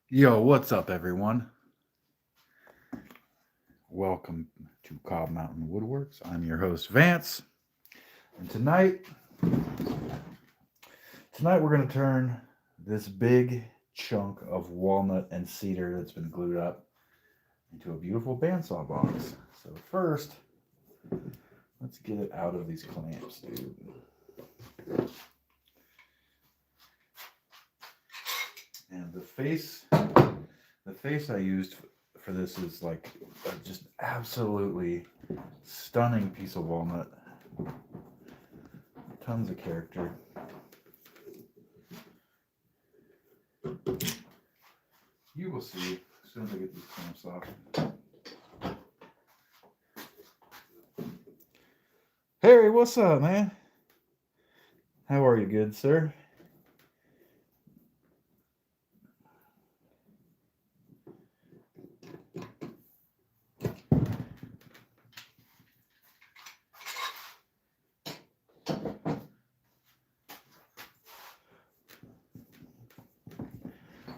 Yo, what's up, everyone? Welcome to Cobb Mountain Woodworks. I'm your host, Vance, and tonight we're going to turn this big chunk of walnut and cedar that's been glued up into a beautiful bandsaw box. So first, let's get it out of these clamps, dude. And the face I used for this is like just absolutely stunning piece of walnut. Tons of character. You will see as soon as I get these clamps off. Harry, what's up, man? How are you, good sir?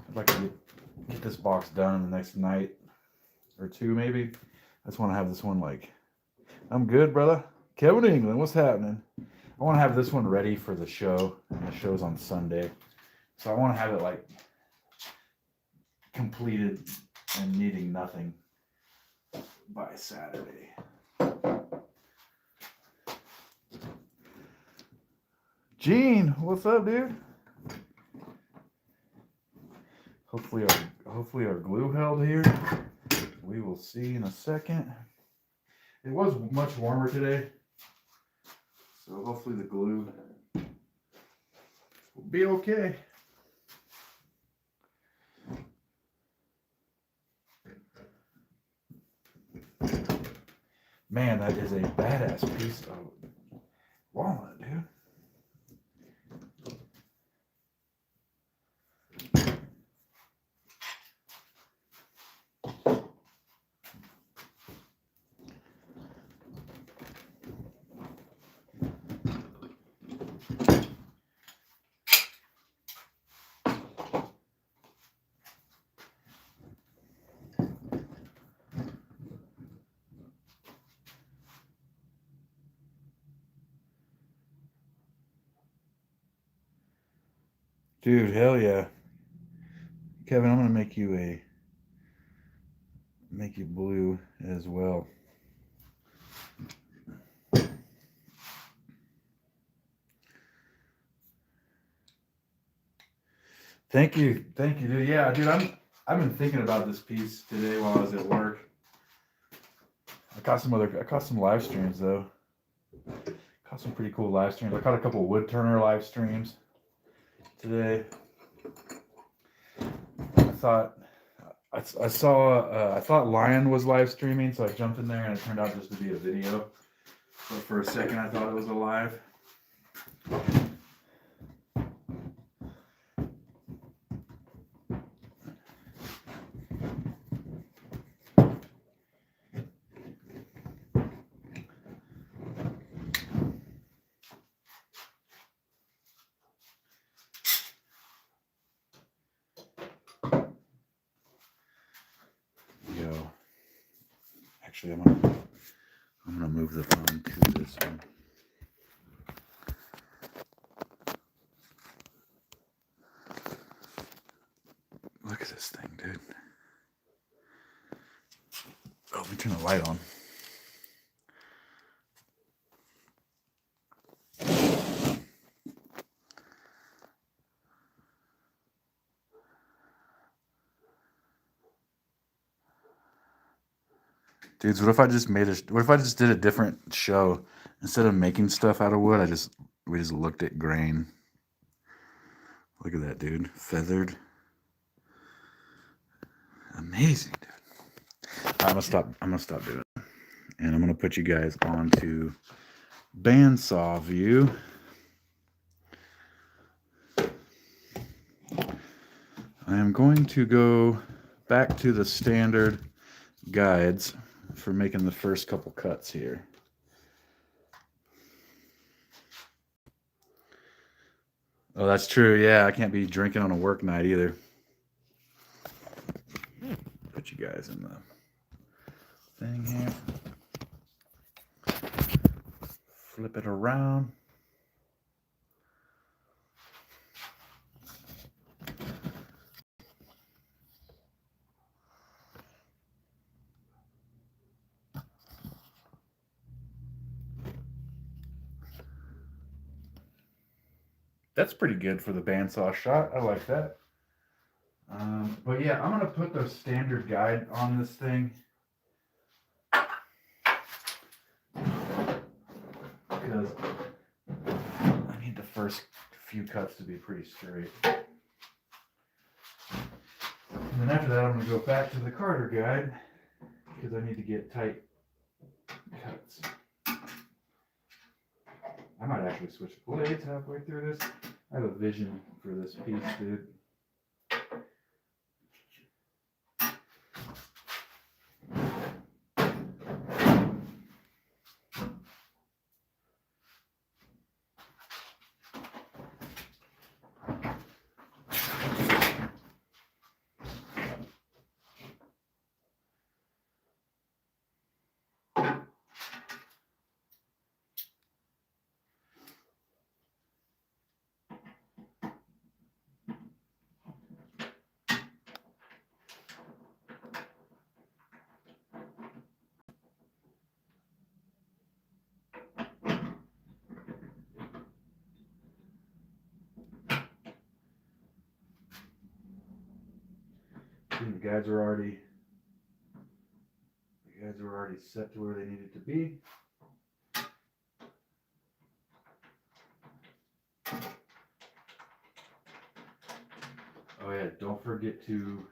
I'd like to get this box done in the next night or two, maybe. I just want to have this one like, I'm good, brother. Kevin England, what's happening? I want to have this one ready for the show, and the show's on Sunday. So I want to have it like completed and needing nothing by Saturday. Gene, what's up, dude? Hopefully our glue held here. We will see in a second. It was much warmer today, so hopefully the glue will be okay. Man, that is a badass piece of walnut, dude. Dude, hell yeah. Kevin, I'm gonna make you blue as well. Thank you, dude. Yeah, dude, I've been thinking about this piece today while I was at work. I caught some live streams though. Caught some pretty cool live streams. I caught a couple wood turner live streams today. I thought Lion was live streaming, so I jumped in there and it turned out just to be a video. But for a second, I thought it was a live. Yo, actually, I'm gonna move the phone to this one. Look at this thing, dude. Oh, let me turn the light on. Dudes, what if I just did a different show? Instead of making stuff out of wood, we just looked at grain. Look at that, dude. Feathered. Amazing, dude. I'm gonna stop doing it. And I'm gonna put you guys onto bandsaw view. I am going to go back to the standard guides for making the first couple cuts here. Oh, that's true. Yeah, I can't be drinking on a work night either. put you guys in the thing here. Flip it around. That's pretty good for the bandsaw shot. I like that. But yeah, I'm gonna put the standard guide on this thing because I need the first few cuts to be pretty straight. And then after that, I'm gonna go back to the Carter guide because I need to get tight cuts. I might actually switch blades halfway through this. I have a vision for this piece, dude. The guides are already set to where they needed to be. Oh yeah, don't forget to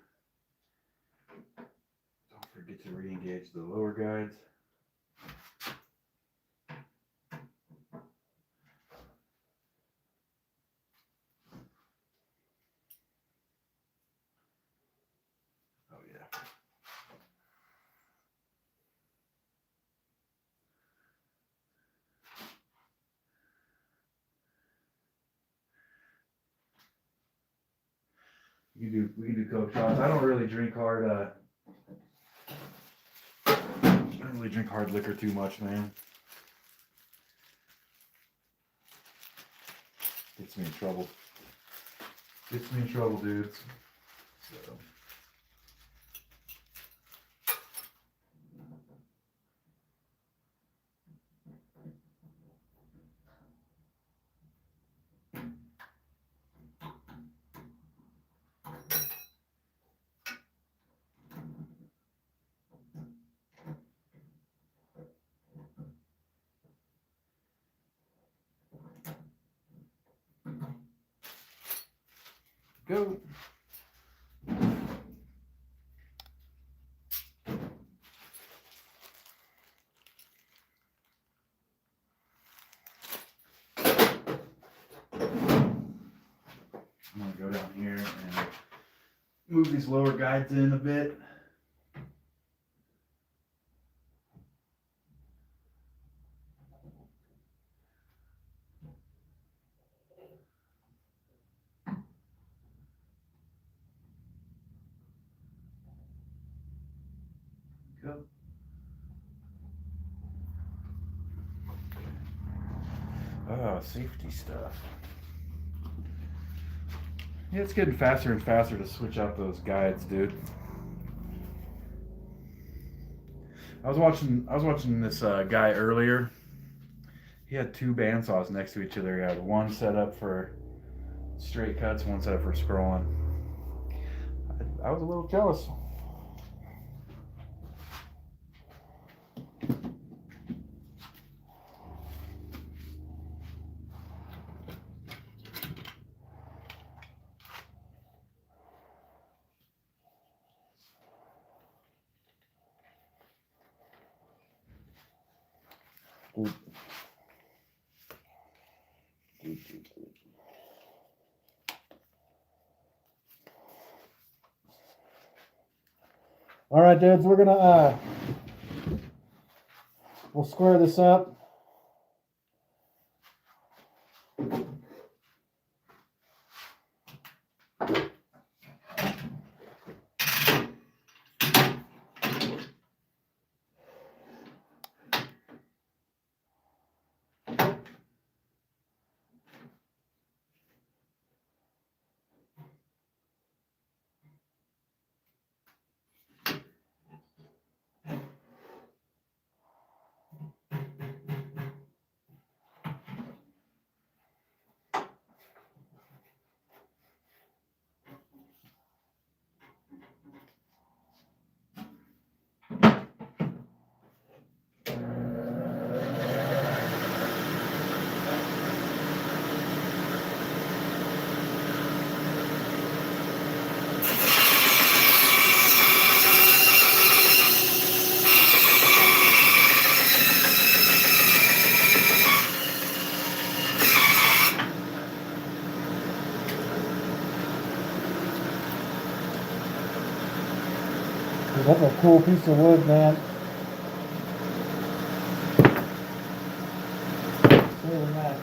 re-engage the lower guides. Oh yeah. We can do Coke shots. I don't really drink hard. I don't really drink hard liquor too much, man. Gets me in trouble. Gets me in trouble, dudes. So. Go. I'm going to go down here and move these lower guides in a bit. Go. Oh, safety stuff. Yeah, it's getting faster and faster to switch out those guides, dude. I was watching this guy earlier. He had two bandsaws next to each other. He had one set up for straight cuts, one set up for scrolling. I was a little jealous. All right, dudes, we're gonna we'll square this up. That's a cool piece of wood, man. Really nice.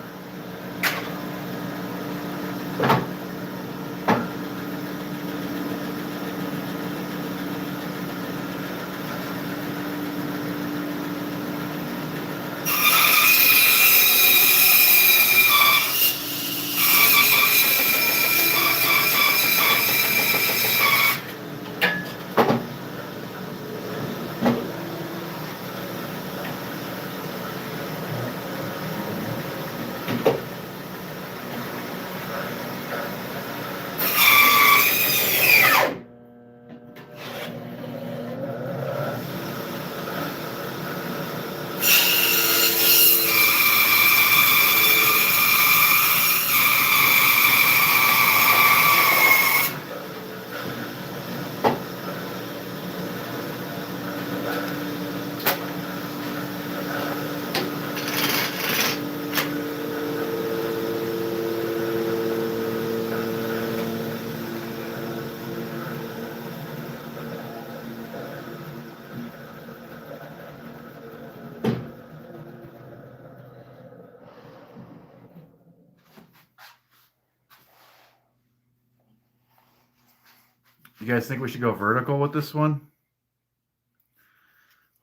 You guys think we should go vertical with this one?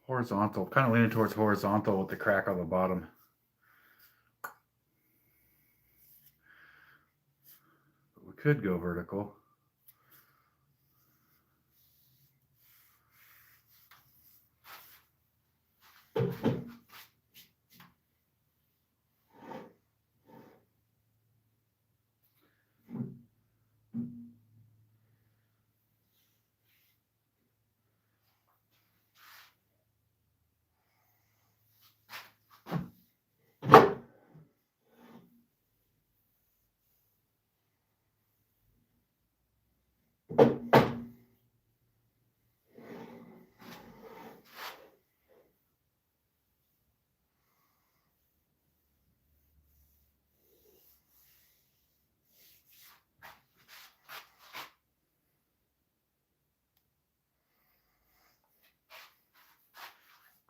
Horizontal, kind of leaning towards horizontal with the crack on the bottom. But we could go vertical.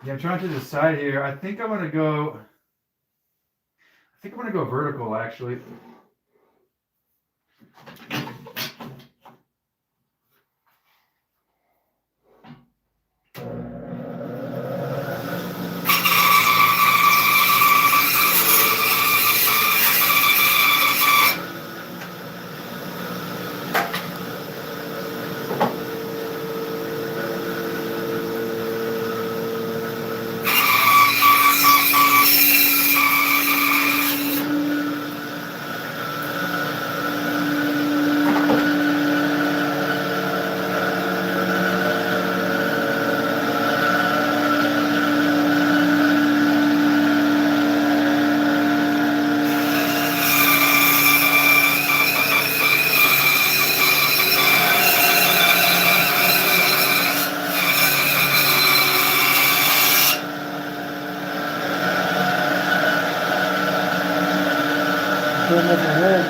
Yeah, I'm trying to decide here. I think I'm gonna go vertical actually. Good looking wood.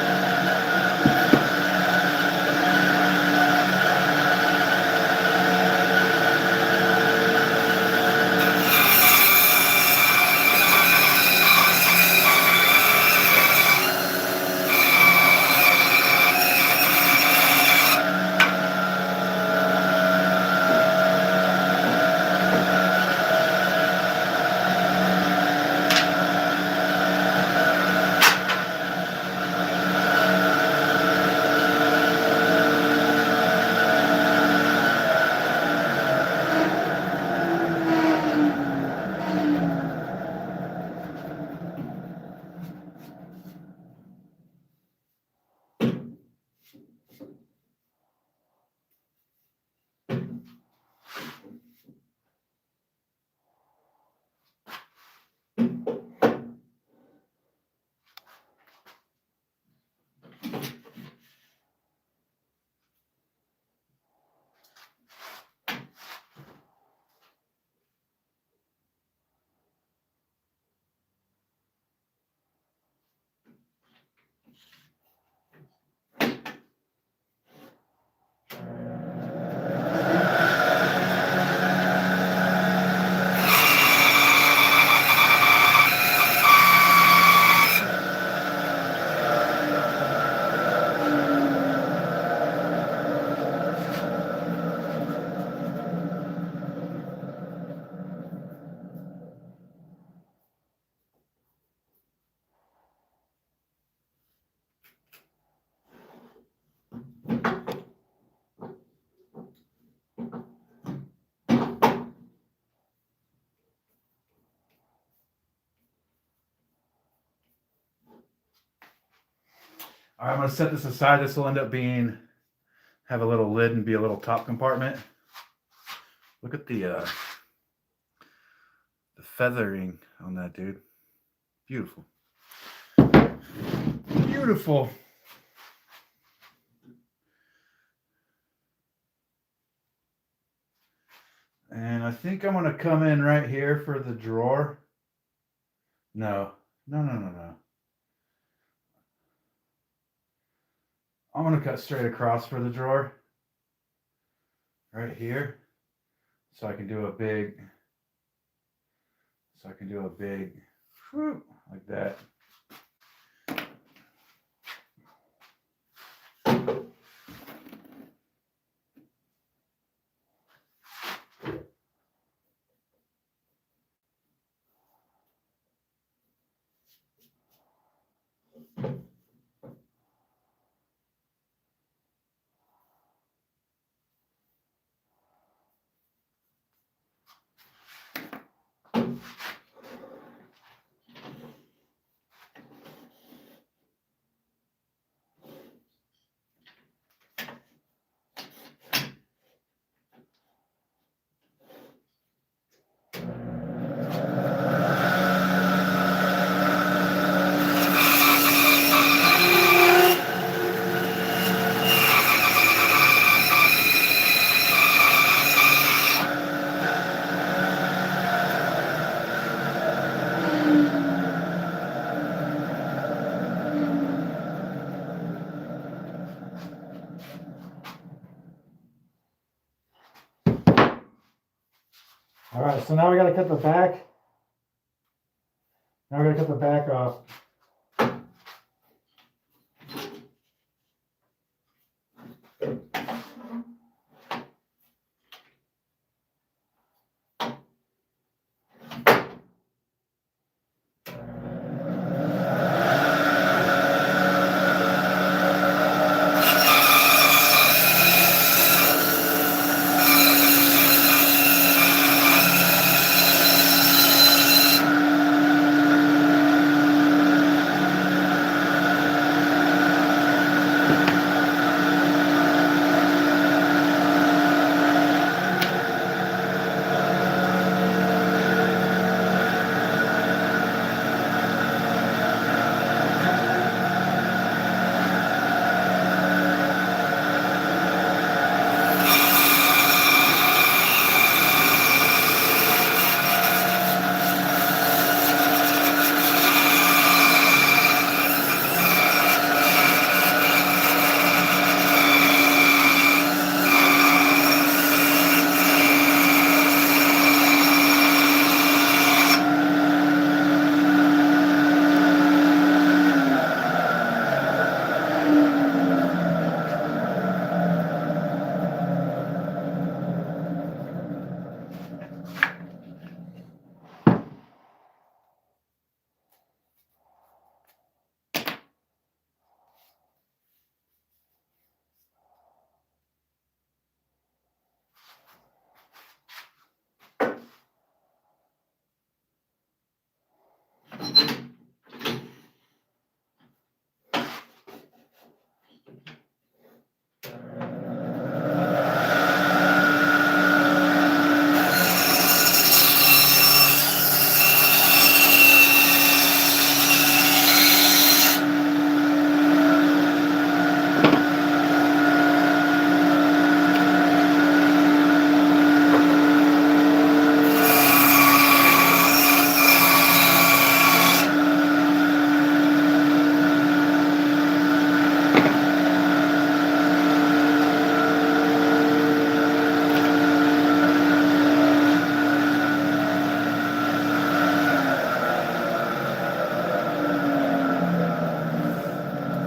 All right, I'm gonna set this aside. This will end up have a little lid and be a little top compartment. Look at the feathering on that, dude. Beautiful. Beautiful. And I think I'm gonna come in right here for the drawer. No. I'm gonna cut straight across for the drawer. Right here. So I can do a big, whoop, like that. All right, so now we gotta cut the back. Now we gotta cut the back off.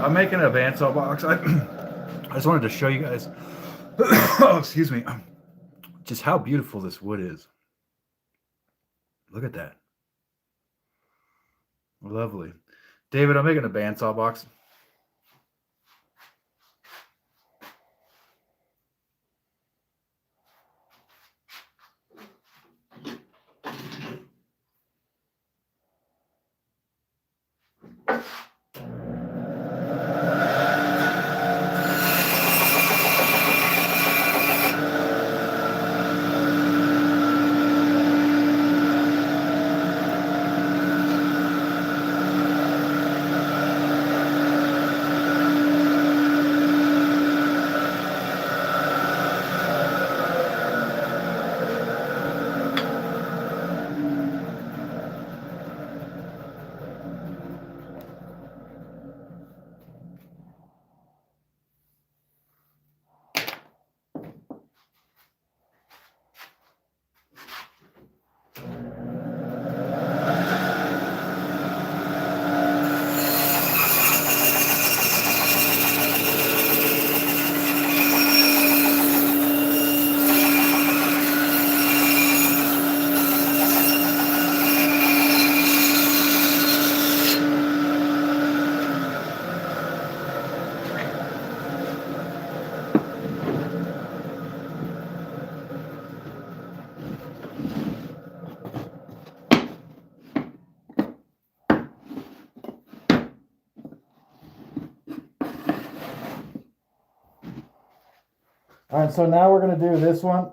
I'm making a bandsaw box. I just wanted to show you guys, oh, excuse me, just how beautiful this wood is. Look at that. Lovely. David, I'm making a bandsaw box. All right, so now we're gonna do this one.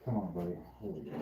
Come on, buddy. Here we go.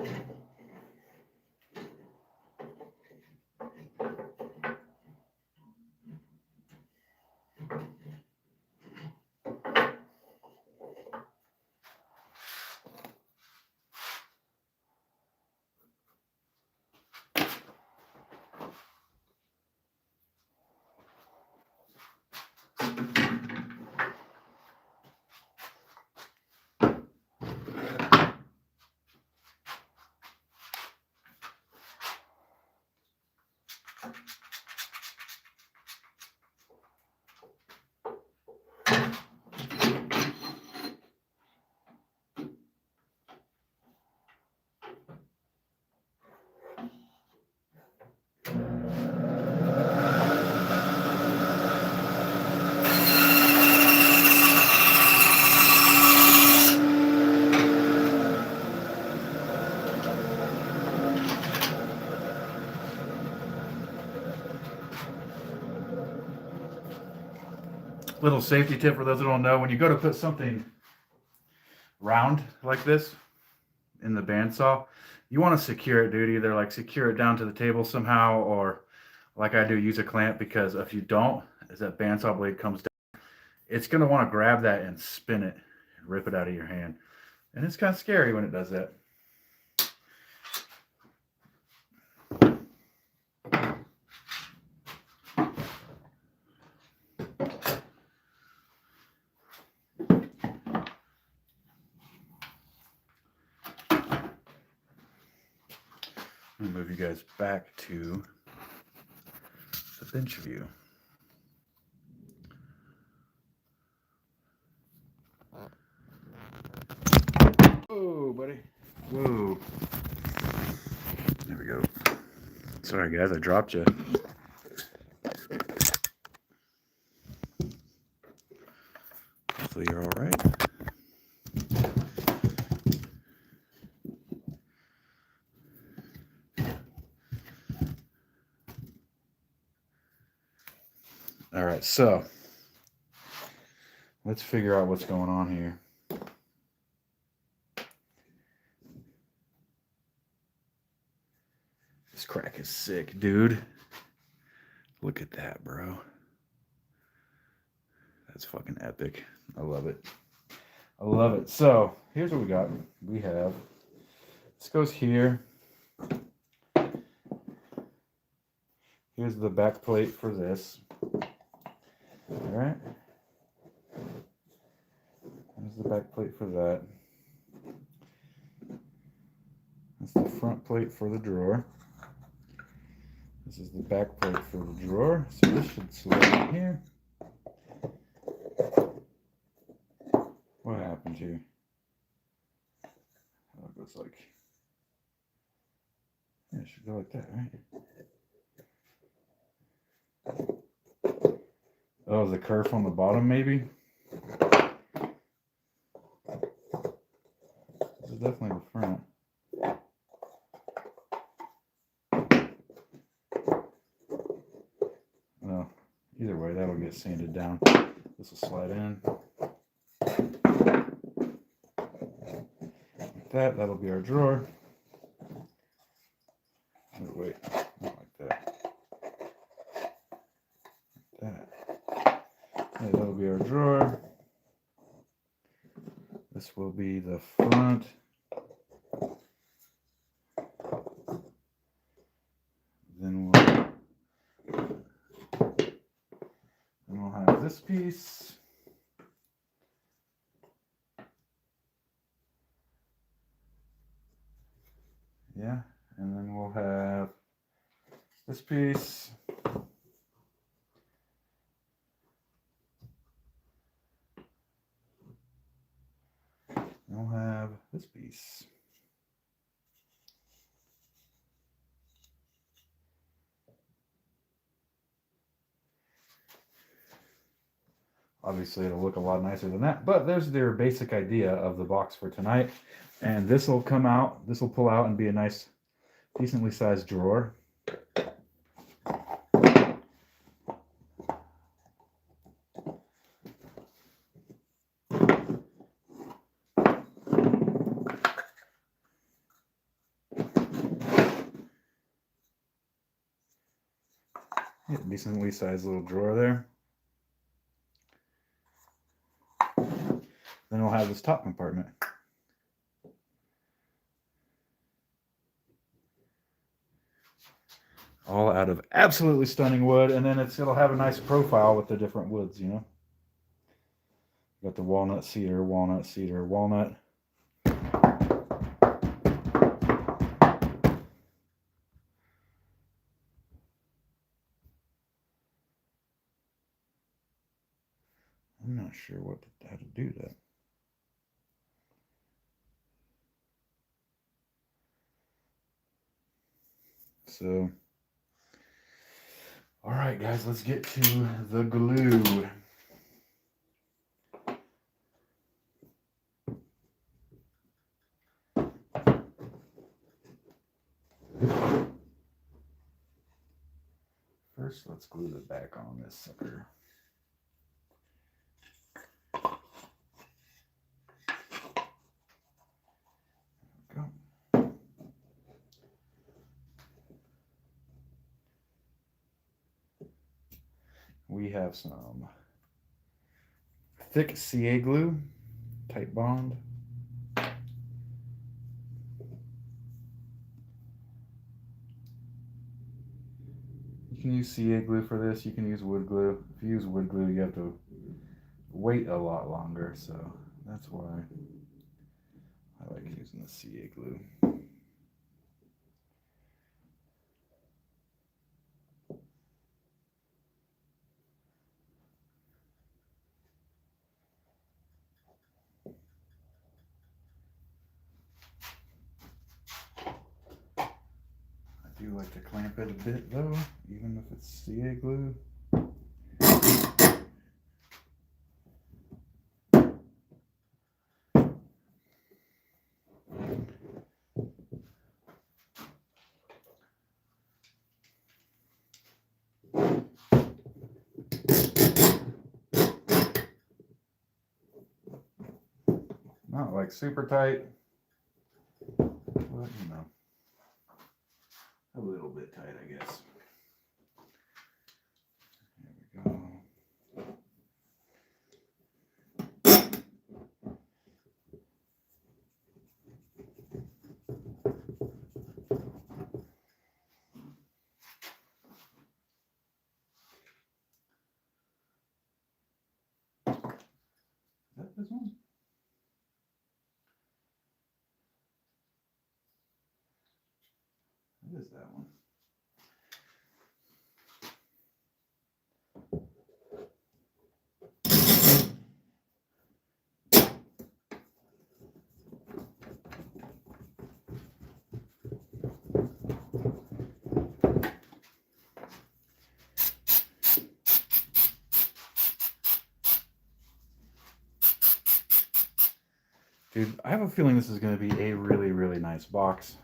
Little safety tip for those who don't know: when you go to put something round like this in the bandsaw, you want to secure it, dude. Either like secure it down to the table somehow, or like I do, use a clamp, because if you don't, as that bandsaw blade comes down, it's going to want to grab that and spin it and rip it out of your hand. And it's kind of scary when it does that. Let me move you guys back to the bench view. Whoa, buddy. Whoa. There we go. Sorry, guys, I dropped you. Hopefully you're all right. All right, so let's figure out what's going on here. This crack is sick, dude. Look at that, bro. That's fucking epic. I love it. I love it. So here's what we got. We have, this goes here. Here's the back plate for this. All right. There's the back plate for that. That's the front plate for the drawer. This is the back plate for the drawer. So this should slide in here. What happened here? Oh, it goes like, yeah, it should go like that, right? Oh, the kerf on the bottom, maybe? This is definitely the front. Well, either way, that'll get sanded down. This will slide in. Like that, that'll be our drawer. Oh, wait, not like that. Like that. Yeah, that'll be our drawer. This will be the front. Then we'll have this piece. Yeah, and then we'll have this piece. And we'll have this piece. Obviously, it'll look a lot nicer than that, but there's their basic idea of the box for tonight. And this will come out, this will pull out and be a nice, decently sized drawer. Yeah, decently sized little drawer there. Then we'll have this top compartment. All out of absolutely stunning wood, and then it'll have a nice profile with the different woods, you know. Got the walnut, cedar, walnut, cedar, walnut. I'm not sure how to do that. So, all right, guys, let's get to the glue. First, let's glue the back on this sucker. There we go. We have some thick CA glue, tight bond. You can use CA glue for this. You can use wood glue. If you use wood glue, you have to wait a lot longer, so that's why I like using the CA glue. I do like to clamp it a bit though, even if it's CA glue. Not like super tight, but you know, a little bit tight, I guess. There we go. Is that this one? What is that one? Dude, I have a feeling this is going to be a really, really nice box.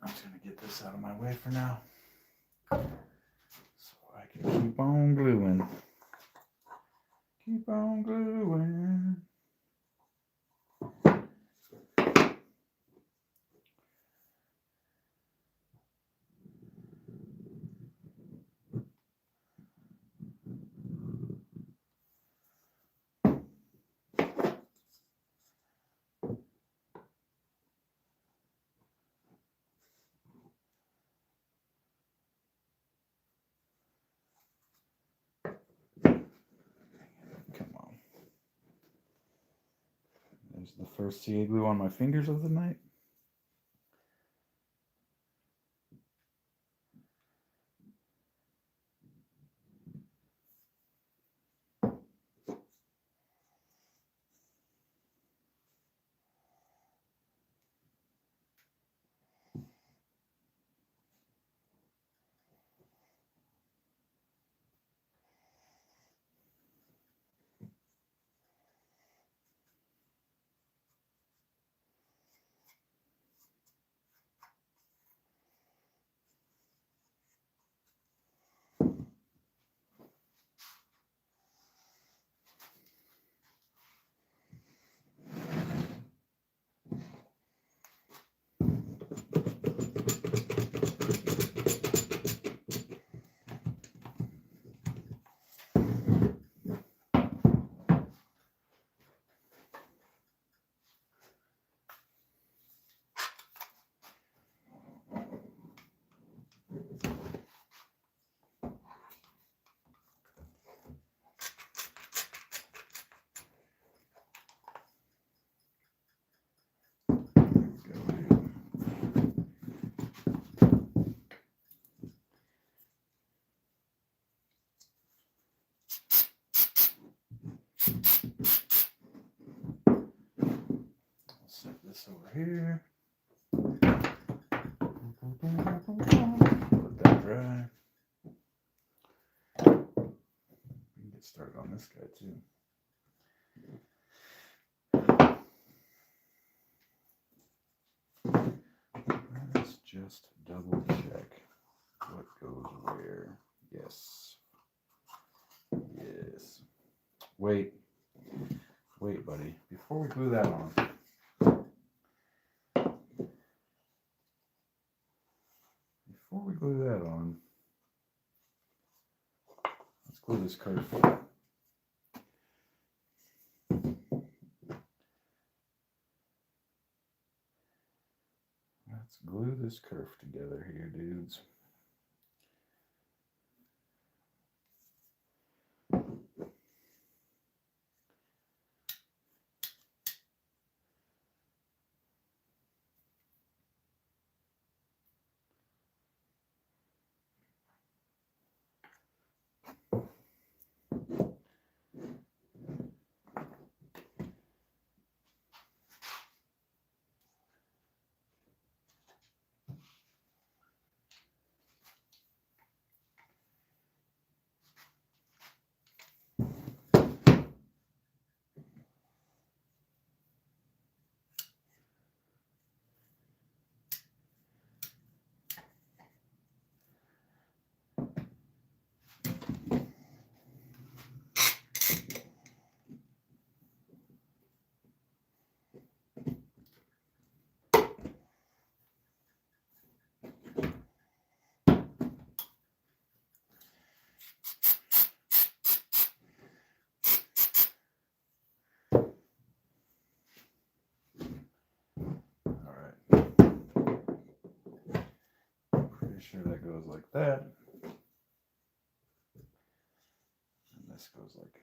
I'm just going to get this out of my way for now, so I can keep on gluing. Keep on gluing. Come on. There's the first CA glue on my fingers of the night. Set this over here. Let that dry. We can get started on this guy too. Let's just double check what goes where. Yes. Yes. Wait, buddy. Before we glue that on, let's glue this curve. Let's glue this curve together here, dudes. Sure that goes like that, and this goes like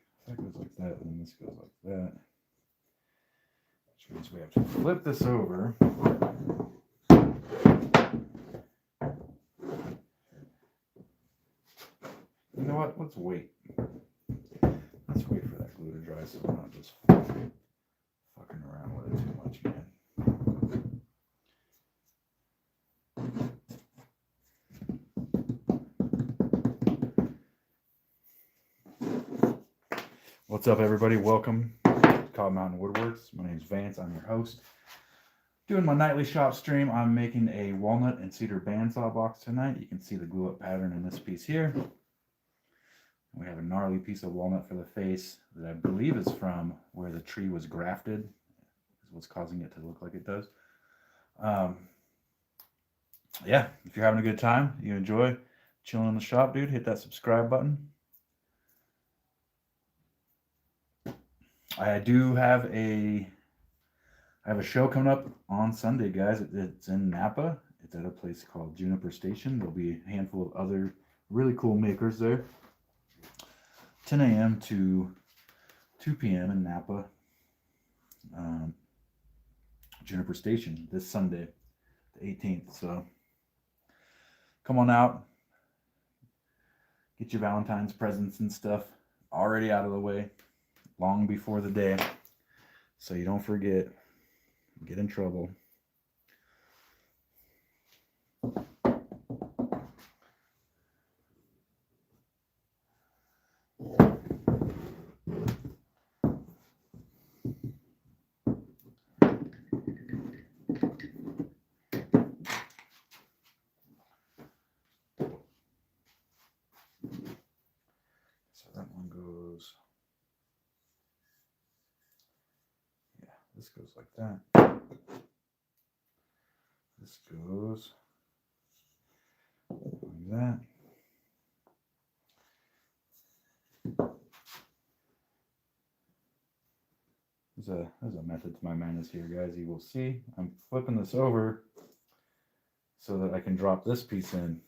that, and this goes like that, which means we have to flip this over let's wait. Let's wait for that glue to dry so we're not just fucking around with it too much again. What's up, everybody? Welcome to Cobb Mountain Woodworks. My name is Vance. I'm your host. Doing my nightly shop stream. I'm making a walnut and cedar bandsaw box tonight. You can see the glue up pattern in this piece here. We have a gnarly piece of walnut for the face that I believe is from where the tree was grafted. Is what's causing it to look like it does. Yeah, if you're having a good time, you enjoy chilling in the shop, dude, hit that subscribe button. I do have a show coming up on Sunday, guys. It's in Napa. It's at a place called Juniper Station. There'll be a handful of other really cool makers there. 10 a.m. to 2 p.m. in Napa. Juniper Station this Sunday, the 18th. So come on out. Get your Valentine's presents and stuff already out of the way long before the day, so you don't forget, get in trouble. So that one goes, yeah, this goes like that. This goes like that. There's a method to my madness here, guys. You will see I'm flipping this over so that I can drop this piece in.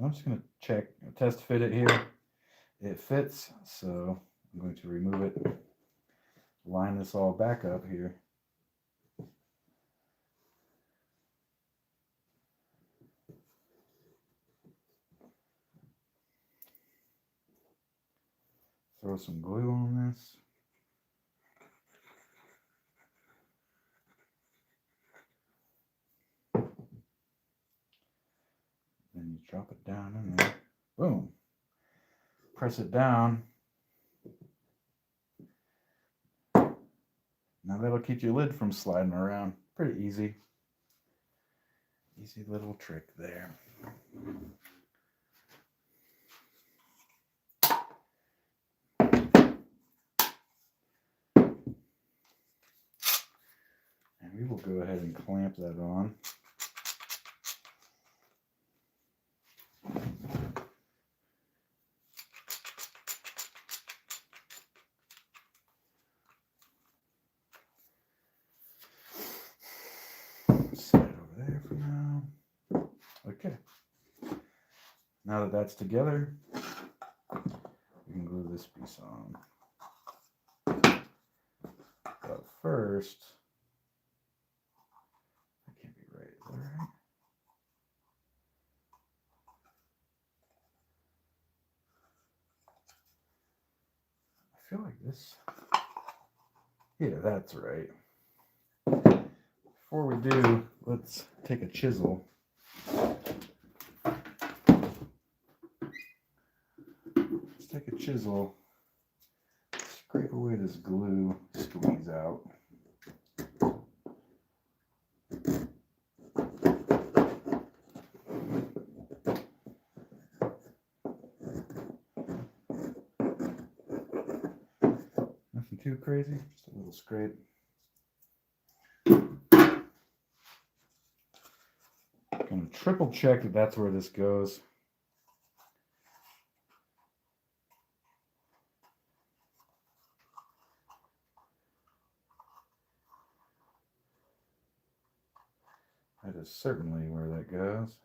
I'm just going to test fit it here. It fits, so I'm going to remove it, line this all back up here. Throw some glue on this. Then you drop it down in there. Boom. Press it down. Now that'll keep your lid from sliding around. Pretty easy. Easy little trick there. And we will go ahead and clamp that on. Set it over there for now. Okay. Now that that's together, we can glue this piece on. But first, that can't be right, is that right? I feel like this, yeah, that's right. Before we do, let's take a chisel. Let's take a chisel, scrape away this glue, squeeze out. Nothing too crazy, just a little scrape. I'm going to triple check that that's where this goes. That is certainly where that goes.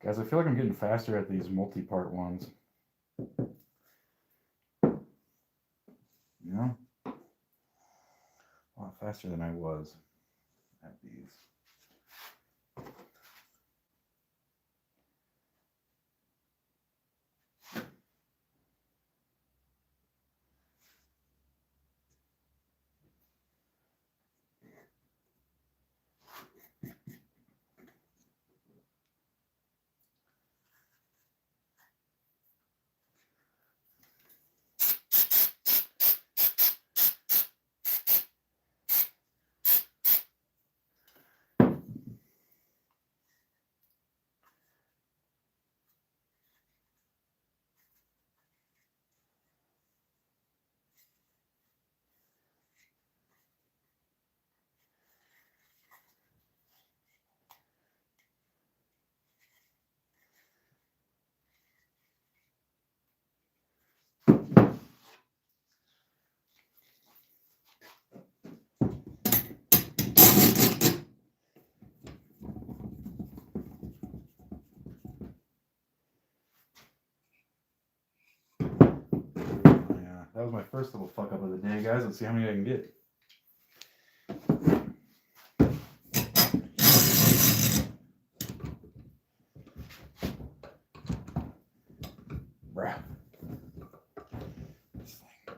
Guys, I feel like I'm getting faster at these multi-part ones. faster than I was at these. That was my first little fuck up of the day, guys. Let's see how many I can get. Bruh. This thing.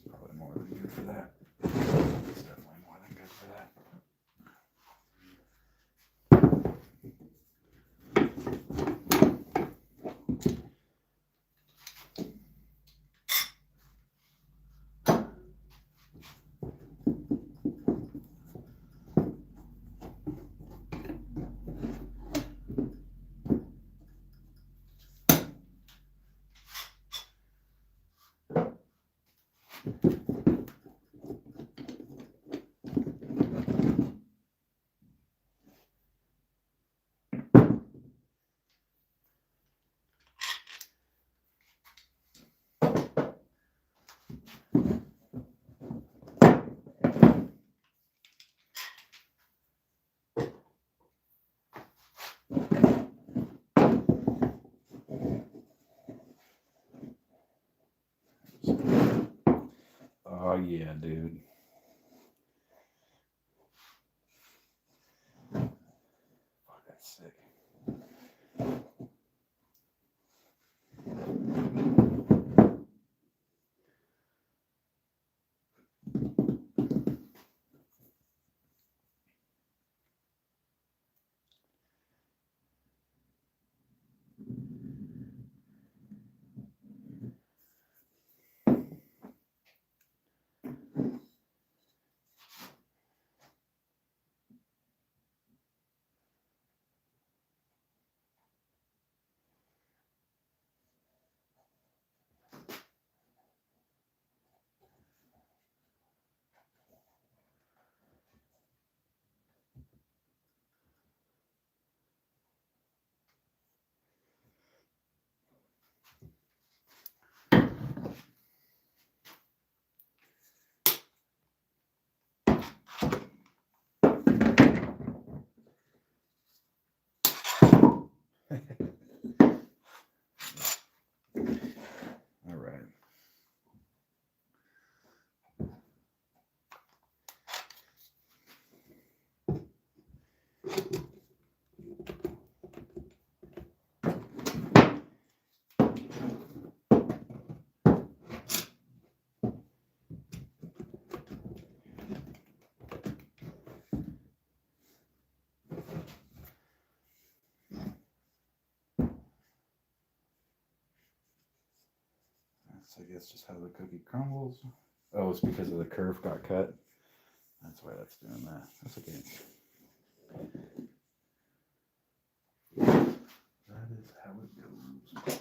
Probably more than good for that. It's definitely more than good for that. Oh yeah, dude. Fuck, that's sick. All right. That's, I guess, just how the cookie crumbles. Oh, it's because of the curve got cut. That's why that's doing that. That's okay. That is how it goes.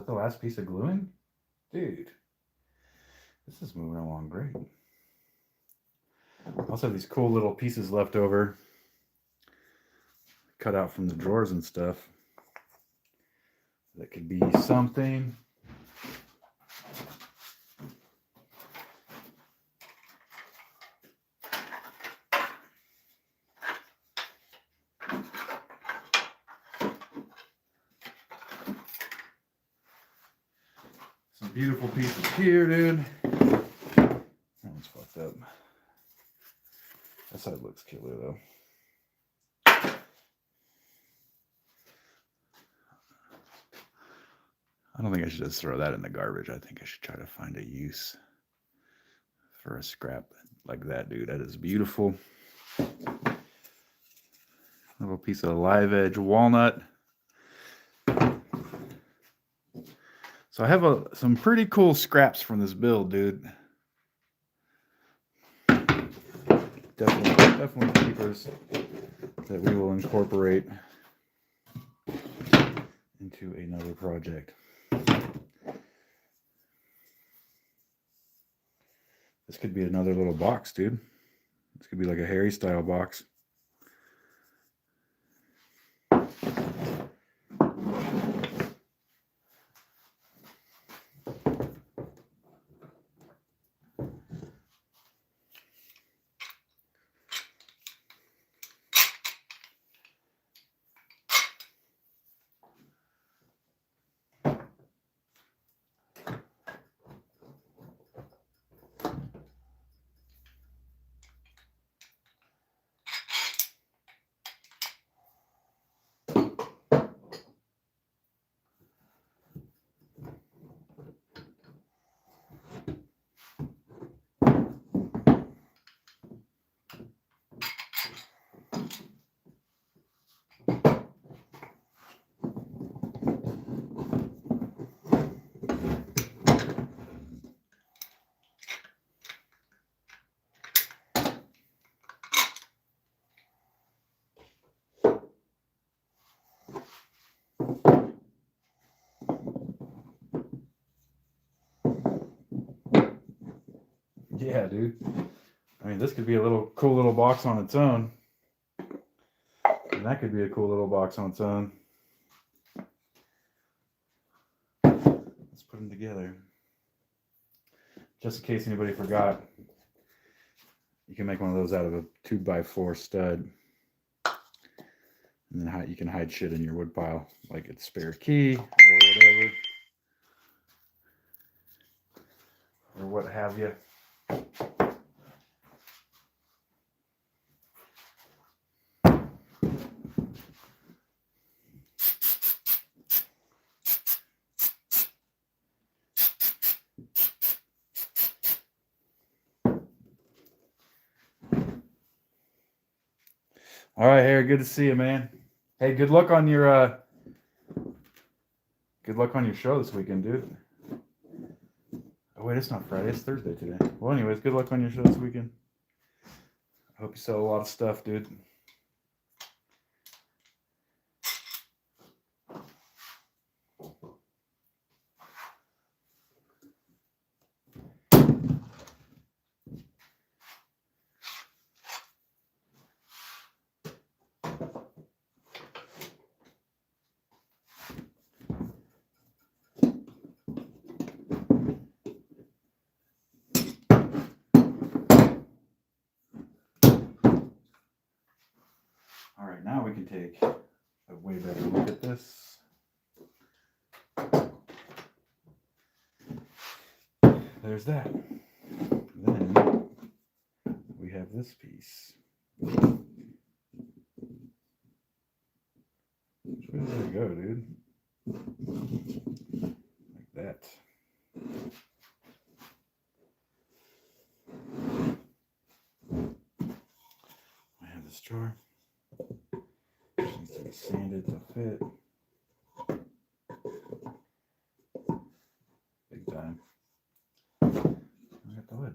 that the last piece of gluing? Dude, this is moving along great. I also have these cool little pieces left over, cut out from the drawers and stuff. That could be something. Some beautiful pieces here, dude. That one's fucked up. That side looks killer though. I don't think I should just throw that in the garbage. I think I should try to find a use for a scrap like that, dude. That is beautiful. Little piece of live edge walnut. So I have some pretty cool scraps from this build, dude. Definitely keepers that we will incorporate into another project. This could be another little box, dude. This could be like a Harry style box. Yeah, dude. I mean, this could be a cool little box on its own. And that could be a cool little box on its own. Let's put them together. Just in case anybody forgot, you can make one of those out of a 2x4 stud. And then you can hide shit in your wood pile, like a spare key or whatever. Or what have you. All right, Harry, good to see you, man. Hey, good luck on your show this weekend, dude. Oh wait, it's not Friday, it's Thursday today. Well, anyways, good luck on your show this weekend. I hope you sell a lot of stuff, dude. All right, now we can take a way better look at this. There's that. Then we have this piece. Where does that go, dude? Like that. I have this drawer. Just needs to be sanded to fit. Big time. I got the lid.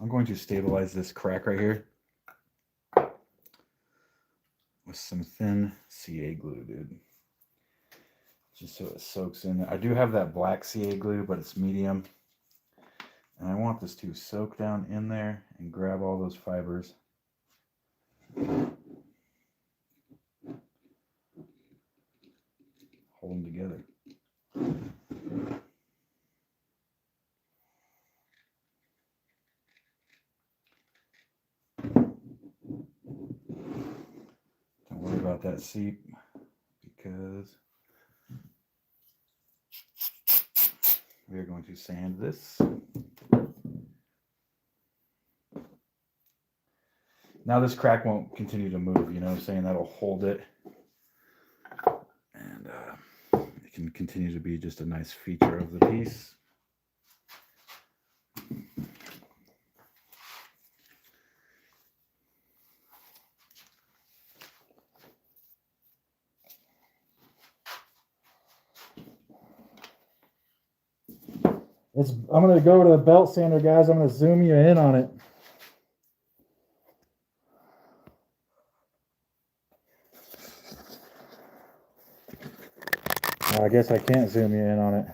I'm going to stabilize this crack right here with some thin CA glue, dude. Just so it soaks in. I do have that black CA glue, but it's medium. And I want this to soak down in there and grab all those fibers. Hold them together. Don't worry about that seep because we are going to sand this. Now this crack won't continue to move, you know what I'm saying? That'll hold it. And it can continue to be just a nice feature of the piece. I'm going to go to the belt sander, guys. I'm going to zoom you in on it. I guess I can't zoom you in on it.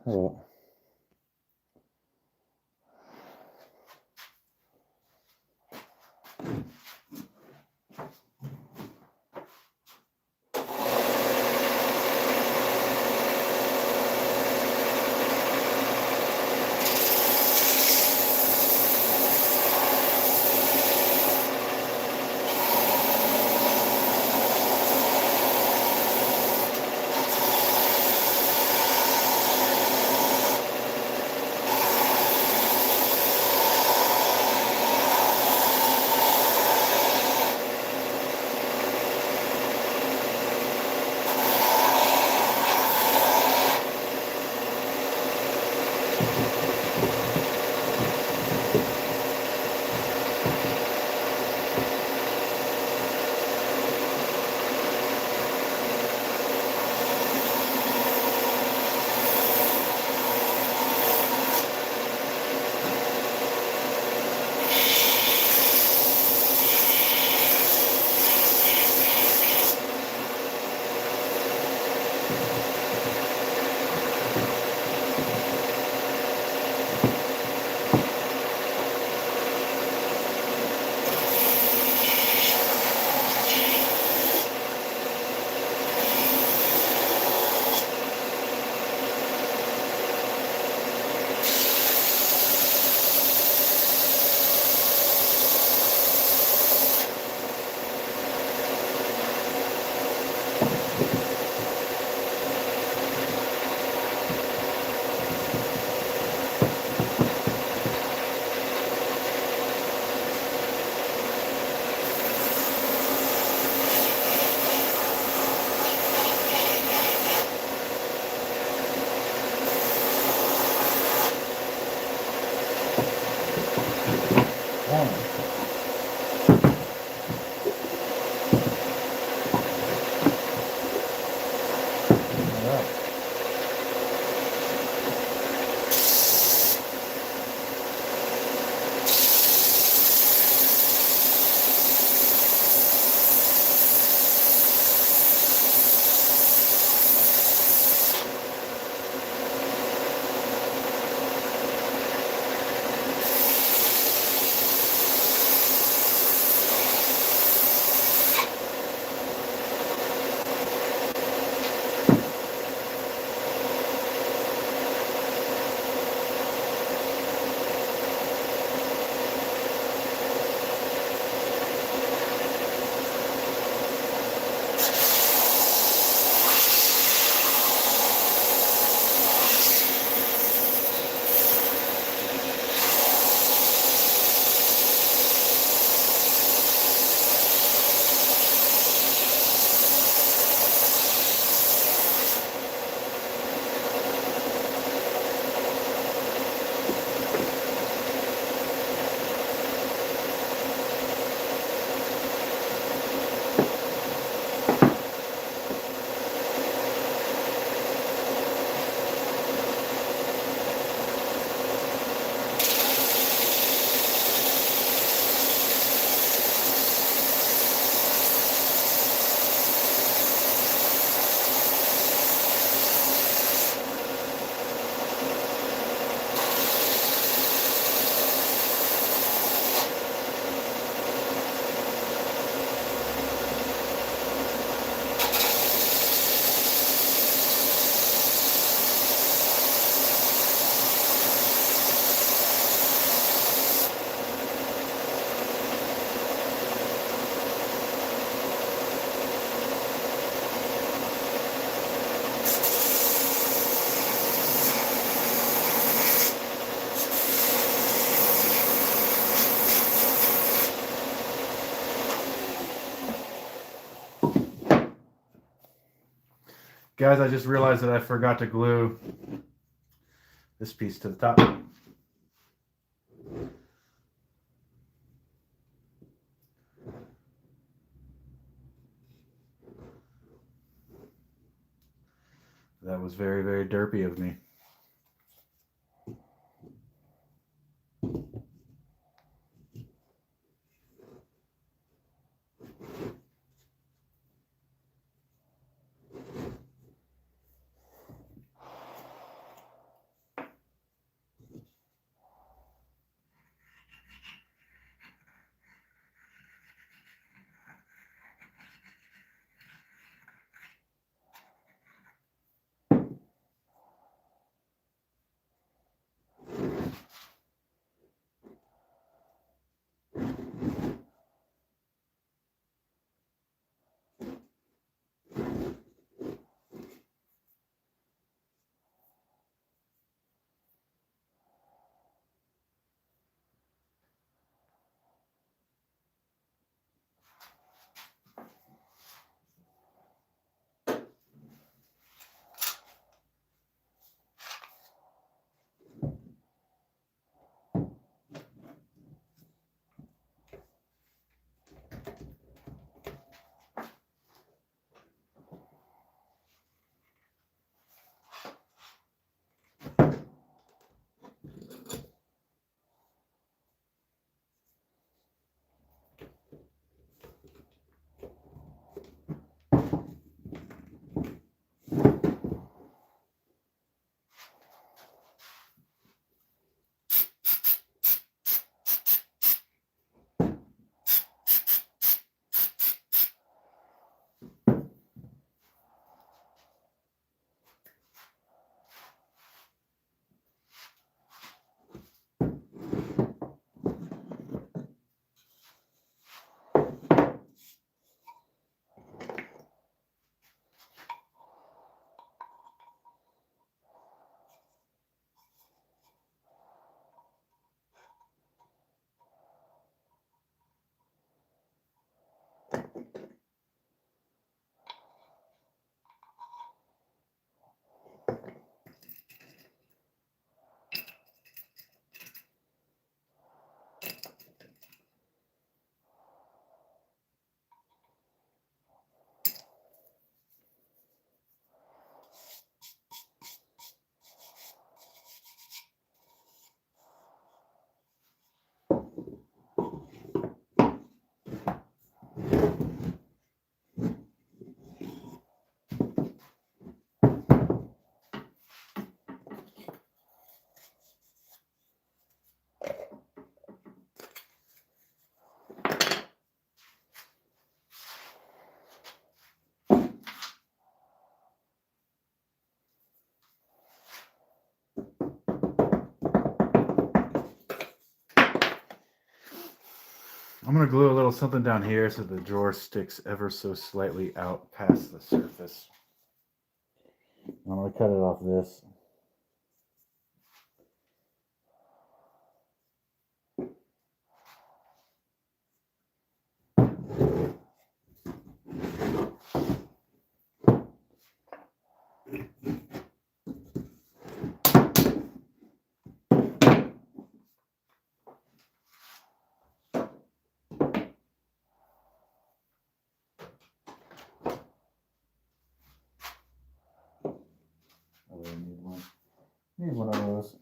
Oh. Guys, I just realized that I forgot to glue this piece to the top. That was very, very derpy of me. I'm going to glue a little something down here so the drawer sticks ever so slightly out past the surface. I'm going to cut it off this. I really need one. Need one of those.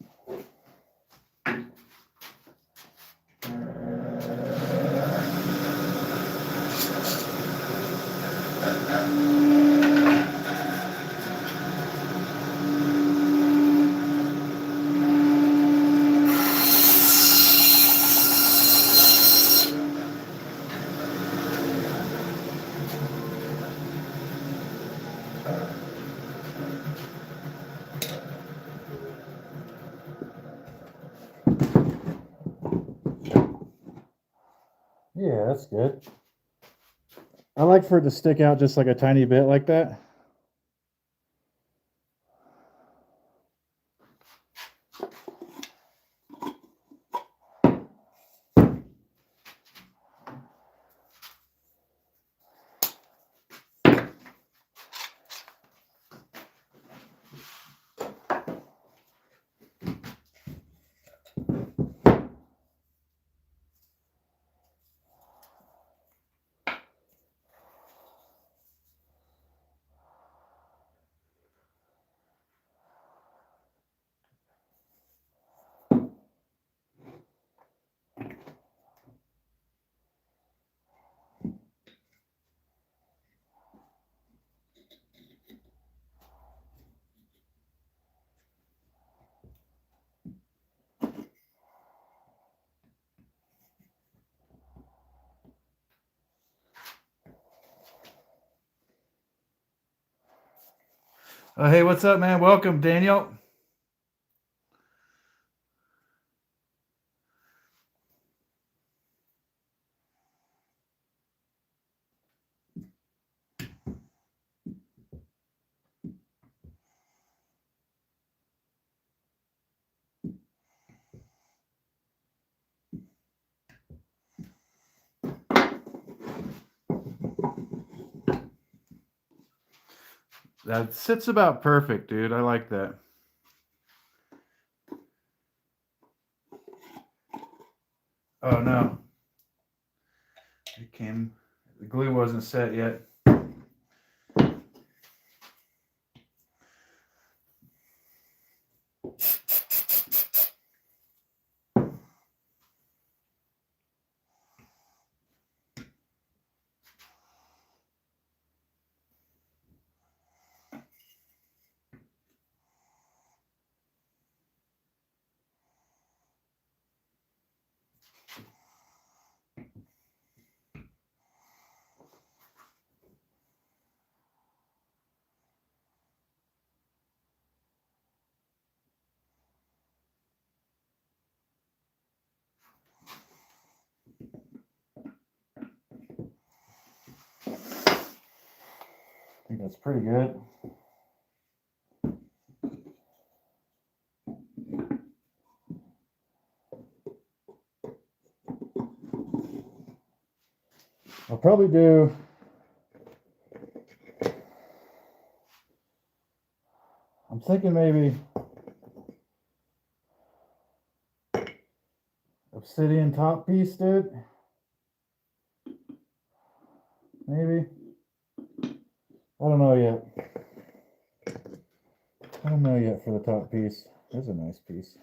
Yeah, that's good. I like for it to stick out just like a tiny bit like that. Hey, what's up, man? Welcome, Daniel. That sits about perfect, dude. I like that. Oh no. It came, the glue wasn't set yet. I think that's pretty good. I'll probably do I'm thinking maybe obsidian top piece, dude. Maybe. I don't know yet. I don't know yet for the top piece. There's a nice piece.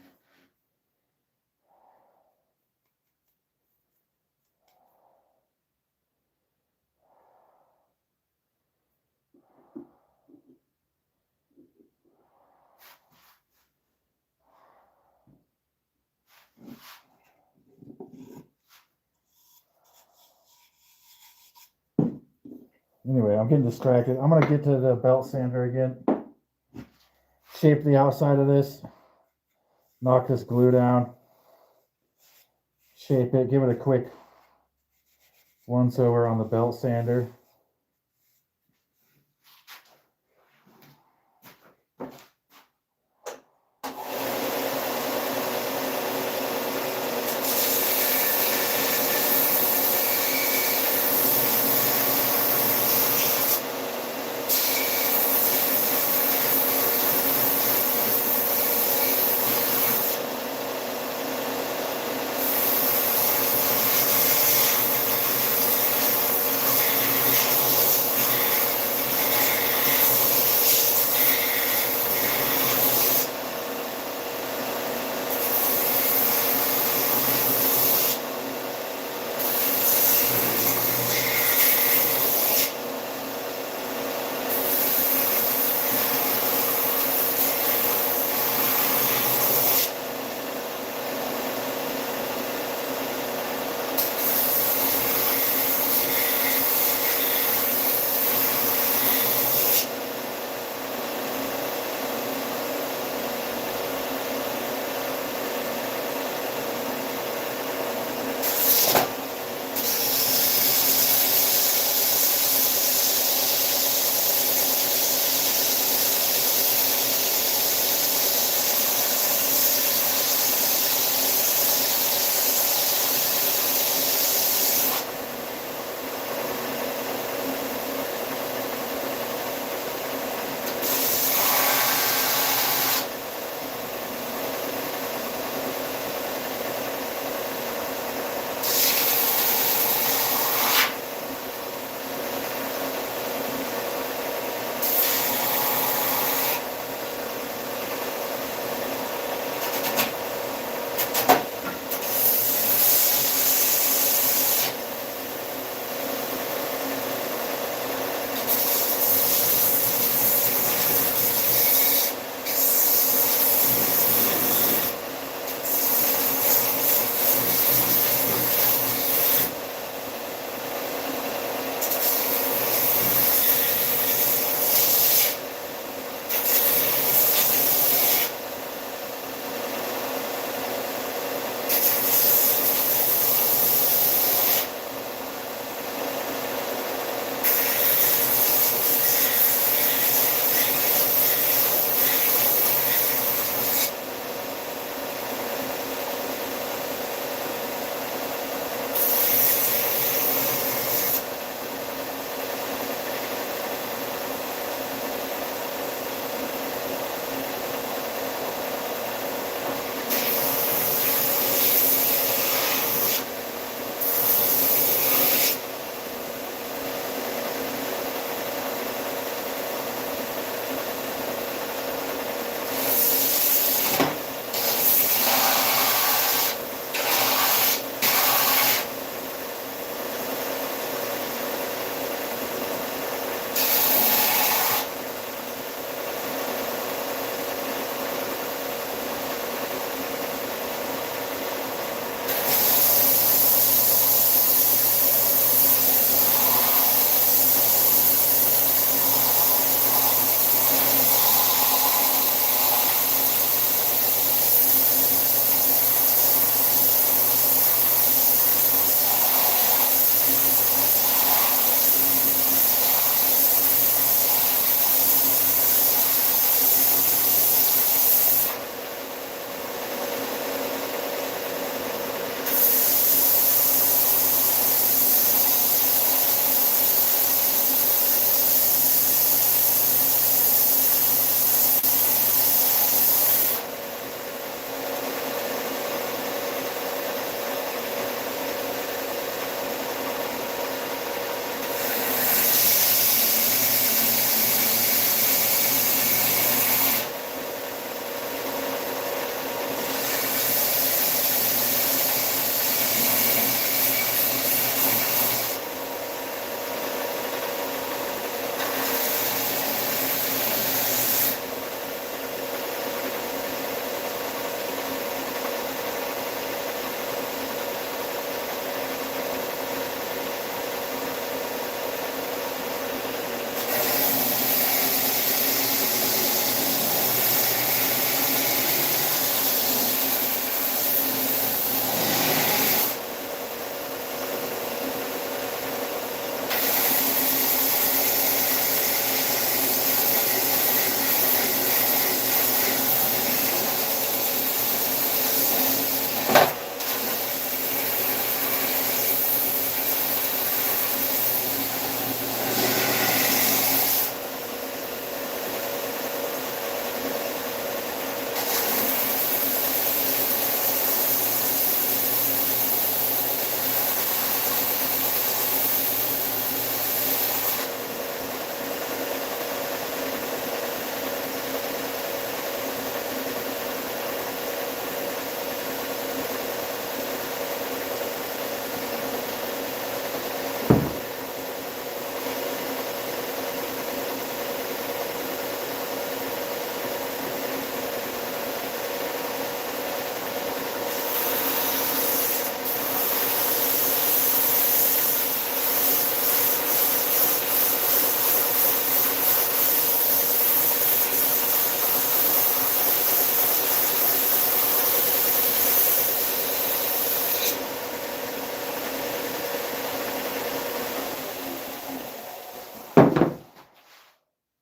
Anyway, I'm getting distracted. I'm going to get to the belt sander again. Shape the outside of this. Knock this glue down. Shape it. Give it a quick once over on the belt sander.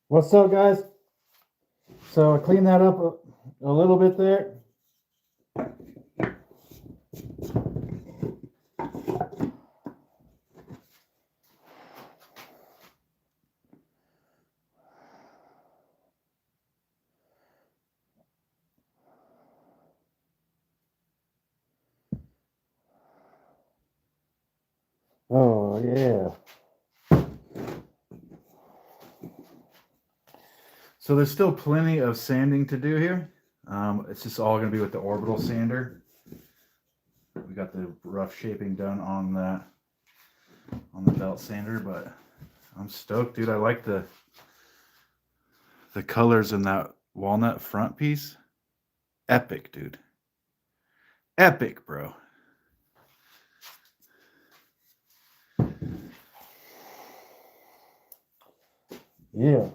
What's up, guys? So I cleaned that up a little bit there. Oh, yeah. So there's still plenty of sanding to do here. It's just all going to be with the orbital sander. We got the rough shaping done on the belt sander, but I'm stoked, dude. I like the colors in that walnut front piece. Epic, dude. Epic, bro. Yeah.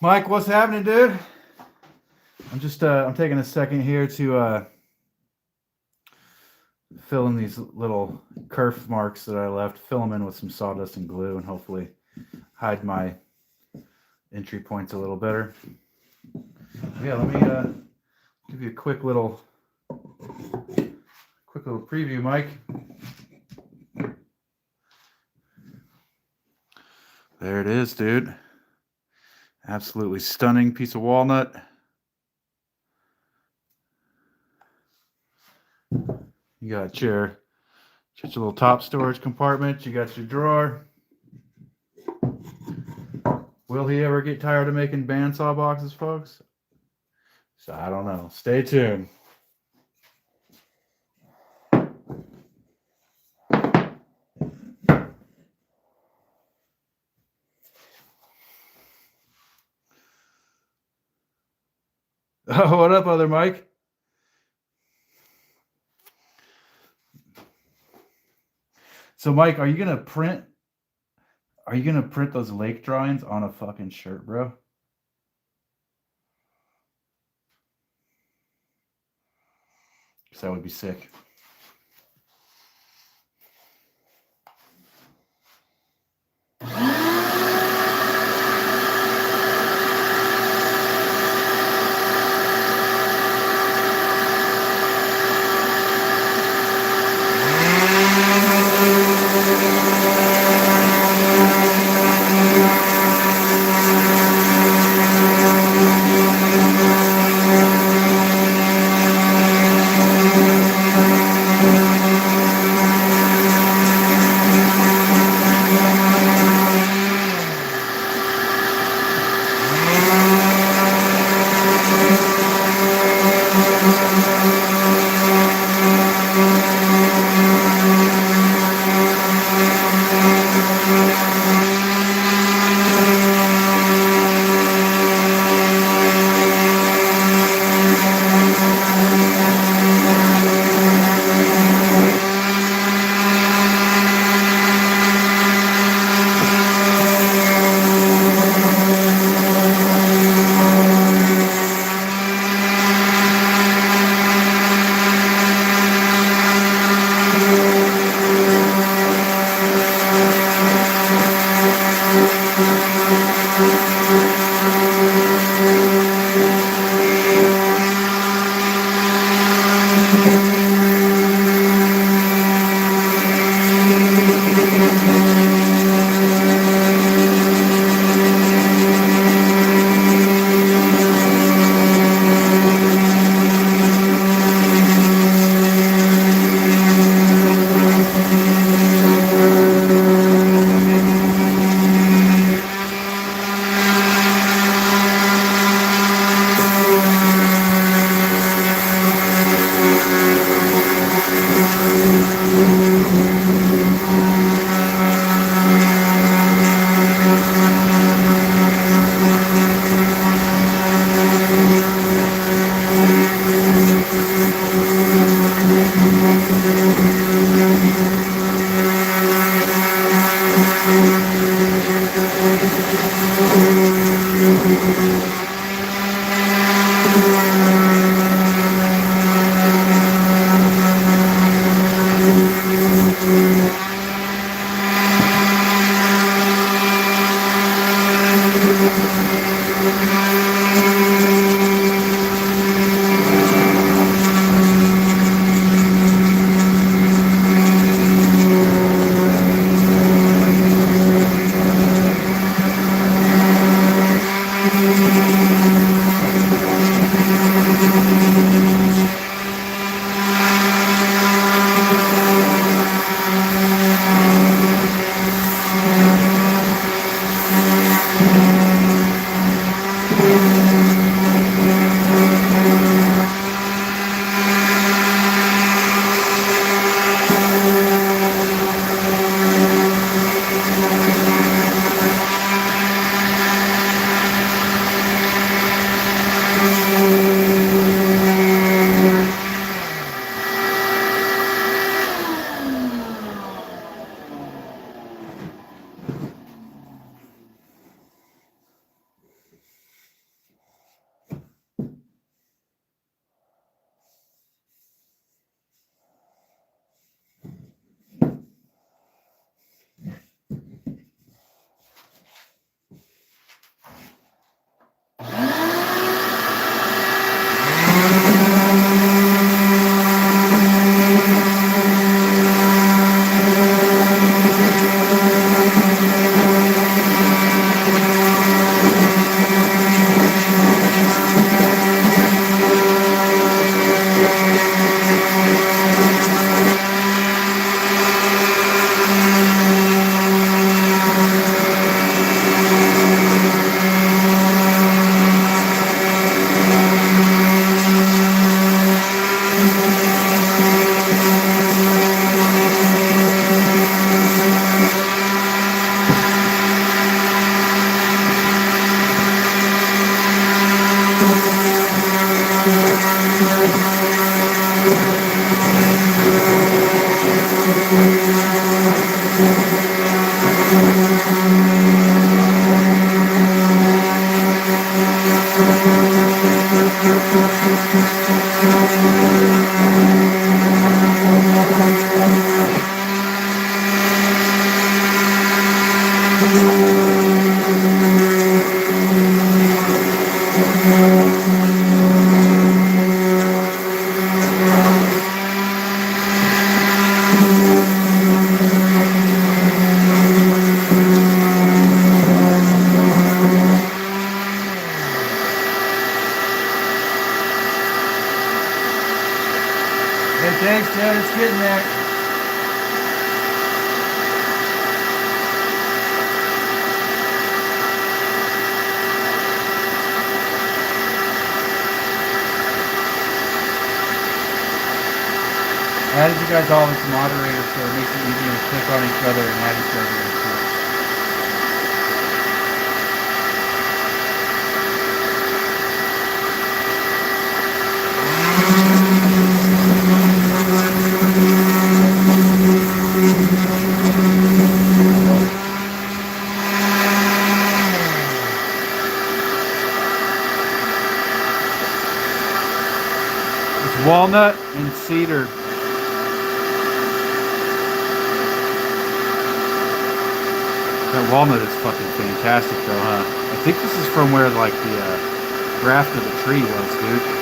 Mike, what's happening, dude? I'm just I'm taking a second here to fill in these little kerf marks that I left, fill them in with some sawdust and glue, and hopefully hide my entry points a little better. Yeah, let me give you a quick little preview, Mike. There it is, dude. Absolutely stunning piece of walnut. You got your little top storage compartment. You got your drawer. Will he ever get tired of making bandsaw boxes, folks? So I don't know. Stay tuned. Oh, what up, other Mike? So, Mike, are you gonna print those lake drawings on a fucking shirt, bro? Because that would be sick. Thanks, Dad. It's getting there. Added you guys all as moderators so it makes it easier to click on each other and add each other. It's walnut and cedar. That walnut is fucking fantastic though, huh? I think this is from where like the graft of the tree was, dude.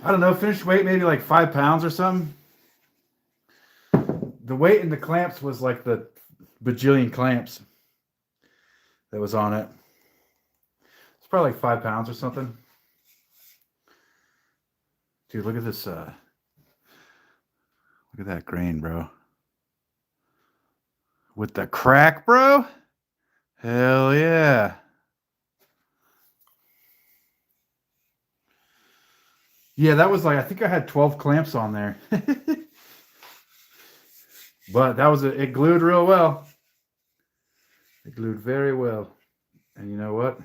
I don't know, finished weight maybe like 5 pounds or something. The weight in the clamps was like the bajillion clamps that was on it. It's probably like 5 pounds or something. Dude, look at this. Look at that grain, bro. With the crack, bro. Hell yeah. Yeah, that was like, I think I had 12 clamps on there. But that was it glued real well. It glued very well. And you know what?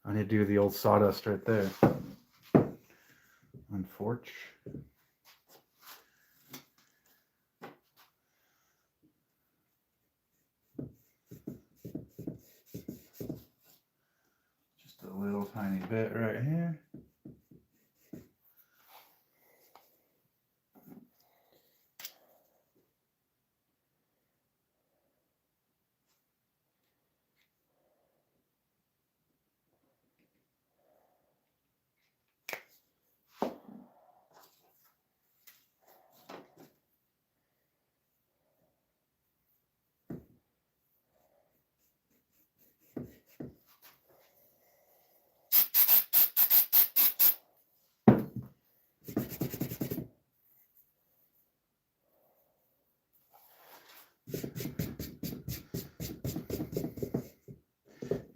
I need to do the old sawdust right there. Unfortunate. Just a little tiny bit right here.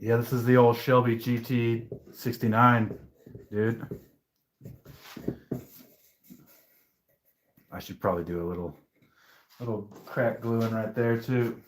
Yeah, this is the old Shelby GT69, dude. I should probably do a little crack gluing right there too.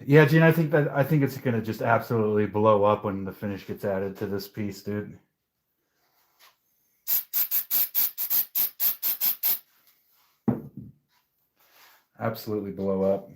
Yeah, Gene, I think it's gonna just absolutely blow up when the finish gets added to this piece, dude. Absolutely blow up.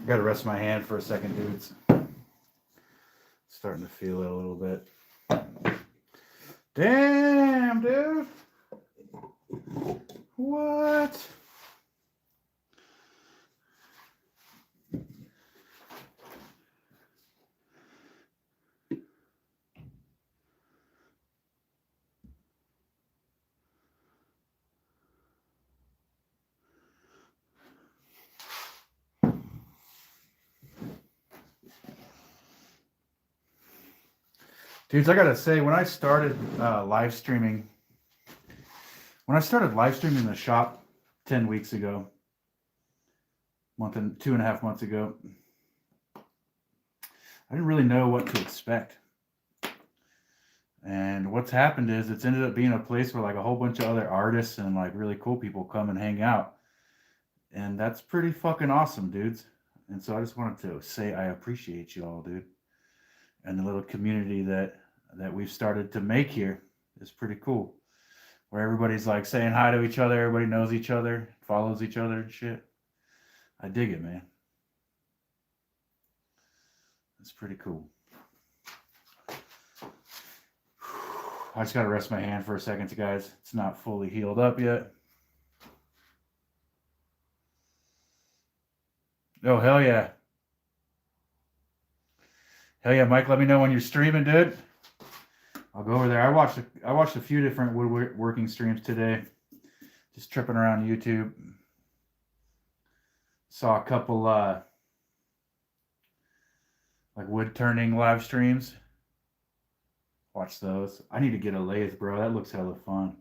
Gotta rest my hand for a second, dudes. Starting to feel it a little bit. Damn, dude. What? Dudes, I gotta say, when I started live streaming the shop 10 weeks ago, 2.5 months ago, I didn't really know what to expect. And what's happened is it's ended up being a place where like a whole bunch of other artists and like really cool people come and hang out. And that's pretty fucking awesome, dudes. And so I just wanted to say I appreciate you all, dude. And the little community that we've started to make here is pretty cool. Where everybody's like saying hi to each other, everybody knows each other, follows each other and shit. I dig it, man. It's pretty cool. I just gotta rest my hand for a second, guys. It's not fully healed up yet. Oh, hell yeah. Hell yeah, Mike, let me know when you're streaming, dude. I'll go over there. I watched a few different woodworking streams today. Just tripping around YouTube. Saw a couple like wood turning live streams. Watch those. I need to get a lathe, bro. That looks hella fun.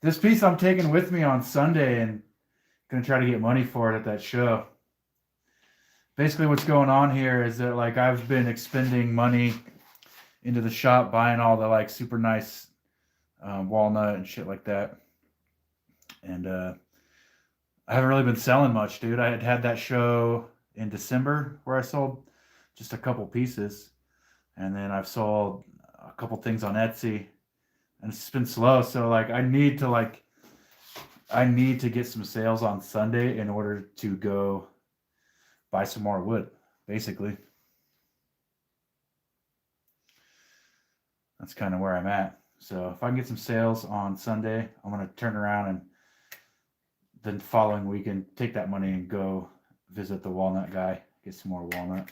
This piece I'm taking with me on Sunday and gonna try to get money for it at that show. Basically what's going on here is that like I've been expending money into the shop buying all the like super nice walnut and shit like that. And I haven't really been selling much, dude. I had that show in December where I sold just a couple pieces. And then I've sold a couple things on Etsy. And it's been slow, so like I need to get some sales on Sunday in order to go buy some more wood, basically. That's kind of where I'm at. So if I can get some sales on Sunday, I'm gonna turn around and then the following weekend take that money and go visit the walnut guy, get some more walnut.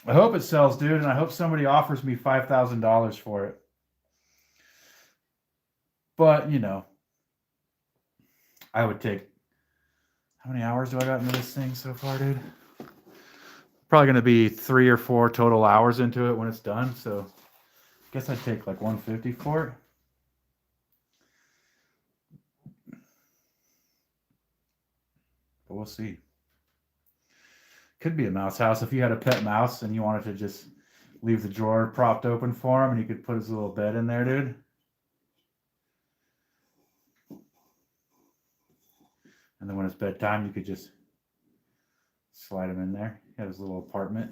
I hope it sells, dude, and I hope somebody offers me $5,000 for it. But, you know, I would take... How many hours do I got into this thing so far, dude? Probably going to be 3 or 4 total hours into it when it's done, so I guess I'd take like $150 for it. But we'll see. Could be a mouse house if you had a pet mouse and you wanted to just leave the drawer propped open for him and you could put his little bed in there, dude. And then when it's bedtime, you could just slide him in there. He had his little apartment.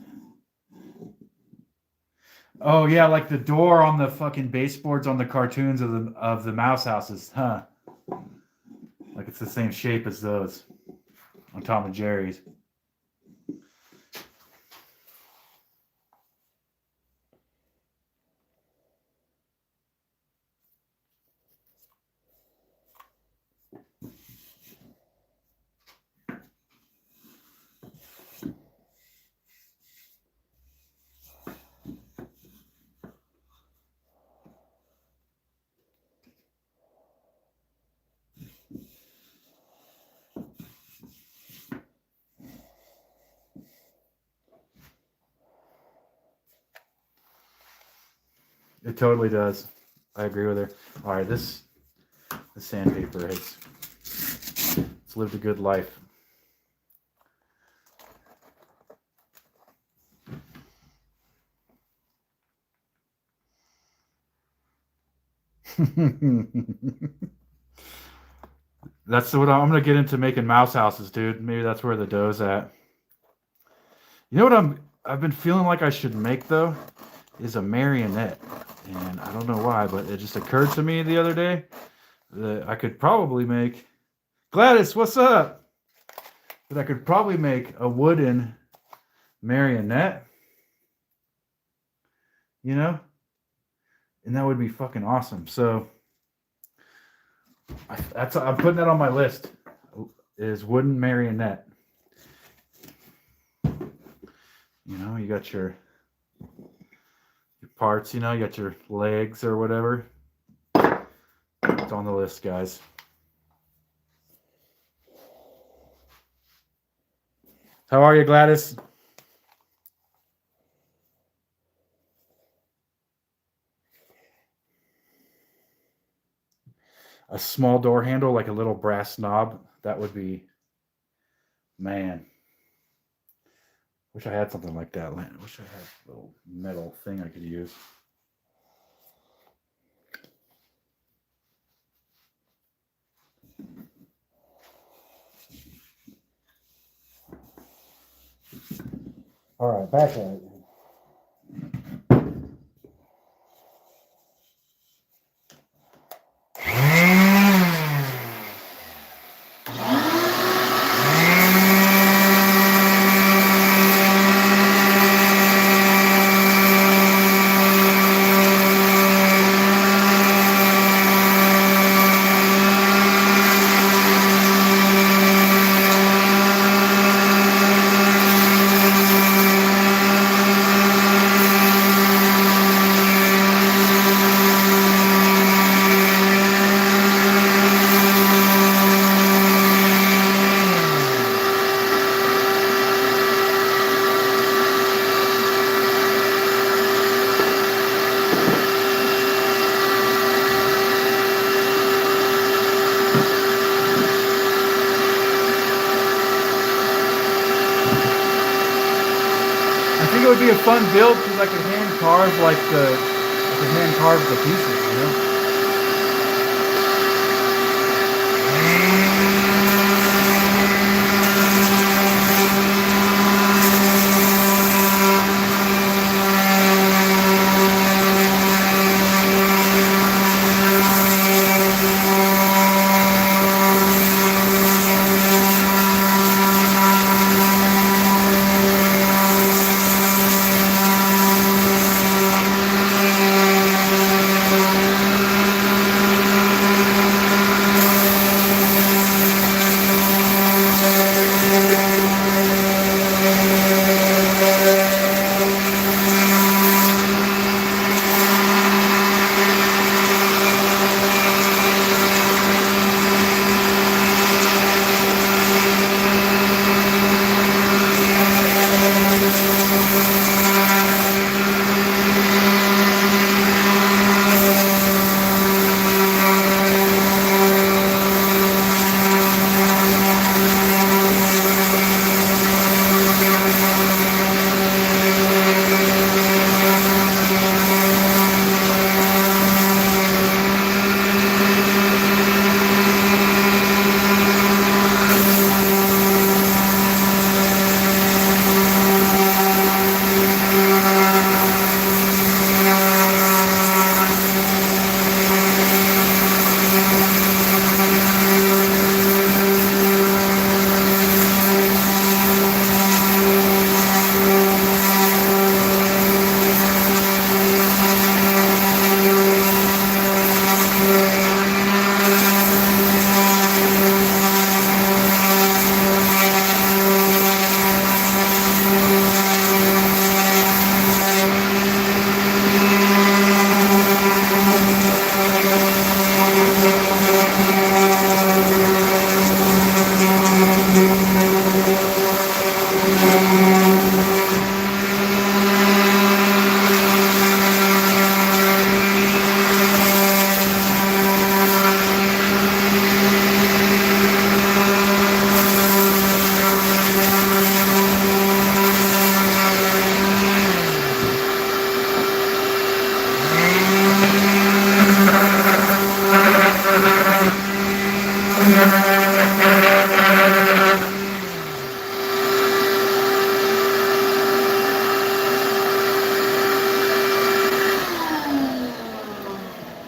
Oh yeah, like the door on the fucking baseboards on the cartoons of the mouse houses, huh? Like it's the same shape as those on Tom and Jerry's. It totally does. I agree with her. All right, the sandpaper has it's lived a good life. That's what I'm gonna get into, making mouse houses, dude. Maybe that's where the dough's at. You know what I've been feeling like I should make though, is a marionette. And I don't know why, but it just occurred to me the other day that I could probably make, Gladys, what's up? That I could probably make a wooden marionette, you know? And that would be fucking awesome. So I'm putting that on my list, is wooden marionette. You know, you got your parts, you know, you got your legs or whatever. It's on the list, guys. How are you, Gladys? A small door handle, like a little brass knob, that would be, man. Wish I had something like that. Wish I had a little metal thing I could use. All right, back at it. It would be a fun build because I could hand carve the pieces, you know.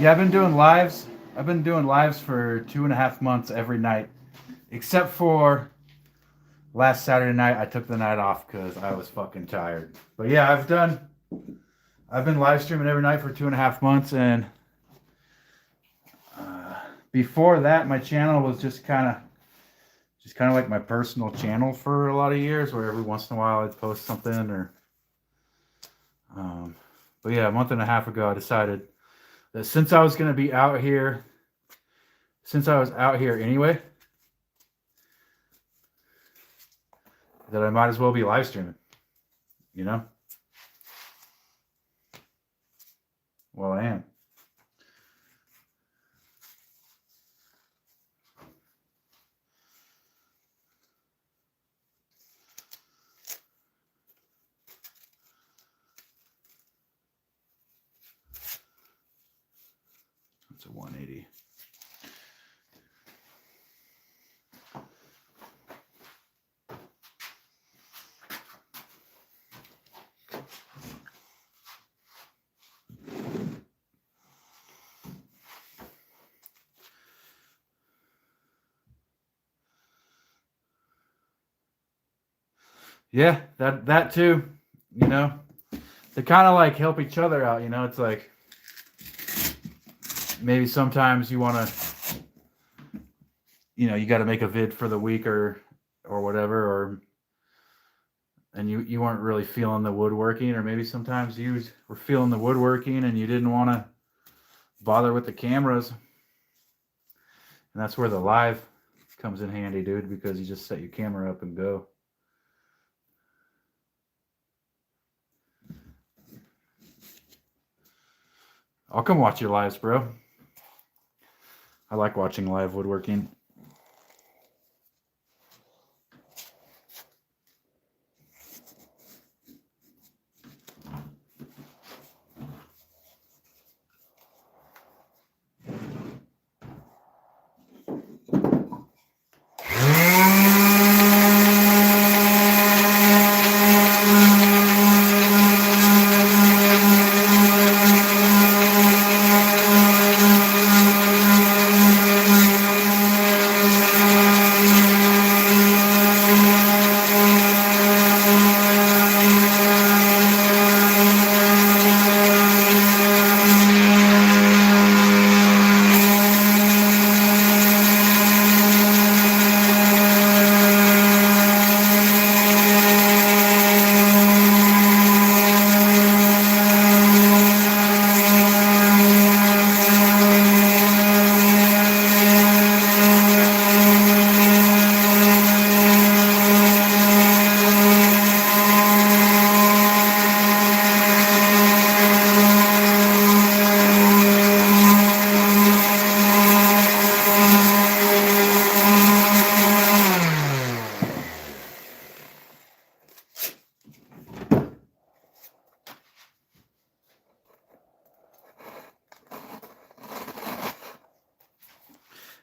Yeah, I've been doing lives. I've been doing lives for 2.5 months every night, except for last Saturday night. I took the night off because I was fucking tired. But yeah, I've been live streaming every night for 2.5 months, and before that, my channel was just kind of like my personal channel for a lot of years, where every once in a while I'd post something or. But yeah, a month and a half ago, I decided that since I was going to be out here, since I was out here anyway, that I might as well be live streaming, you know? Well, I am. It's a 180. Yeah, that too, you know? They kind of like help each other out, you know? It's like maybe sometimes you want to, you know, you got to make a vid for the week or whatever, and you weren't really feeling the woodworking, or maybe sometimes you were feeling the woodworking and you didn't want to bother with the cameras. And that's where the live comes in handy, dude, because you just set your camera up and go. I'll come watch your lives, bro. I like watching live woodworking.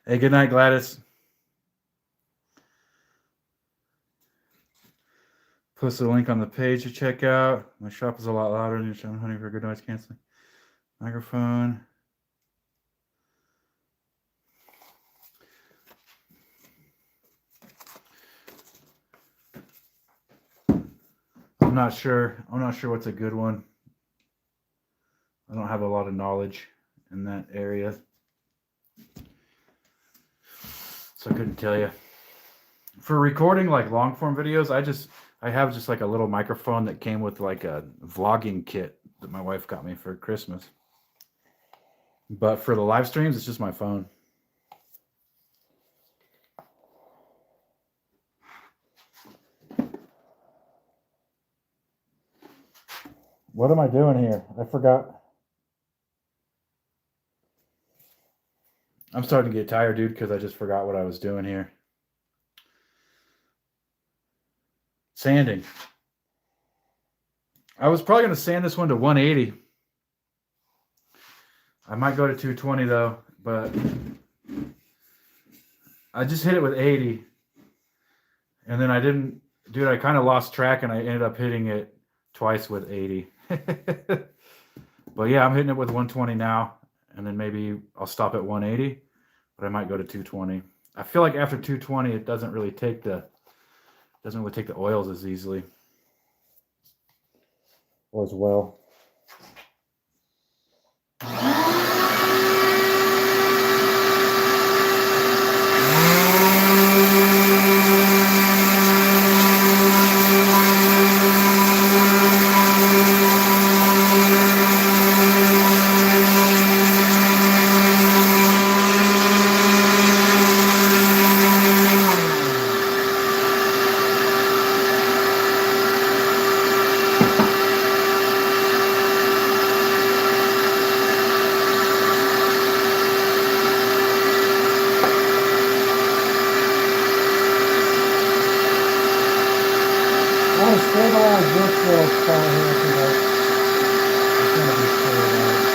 Hey, good night, Gladys. Post a link on the page to check out. My shop is a lot louder than your channel. Hunting for good noise canceling microphone. I'm not sure what's a good one. I don't have a lot of knowledge in that area, so I couldn't tell you. For recording like long form videos, I have just like a little microphone that came with like a vlogging kit that my wife got me for Christmas. But for the live streams, it's just my phone. What am I doing here? I forgot. I'm starting to get tired, dude, because I just forgot what I was doing here. Sanding. I was probably going to sand this one to 180. I might go to 220 though, but I just hit it with 80. And then I didn't, dude, I kind of lost track and I ended up hitting it twice with 80. But yeah, I'm hitting it with 120 now. and then maybe I'll stop at 180, but I might go to 220. I feel like after 220, it doesn't really take the oils as easily. As well. I want to stabilize this little spot here because it's going to be cleared out.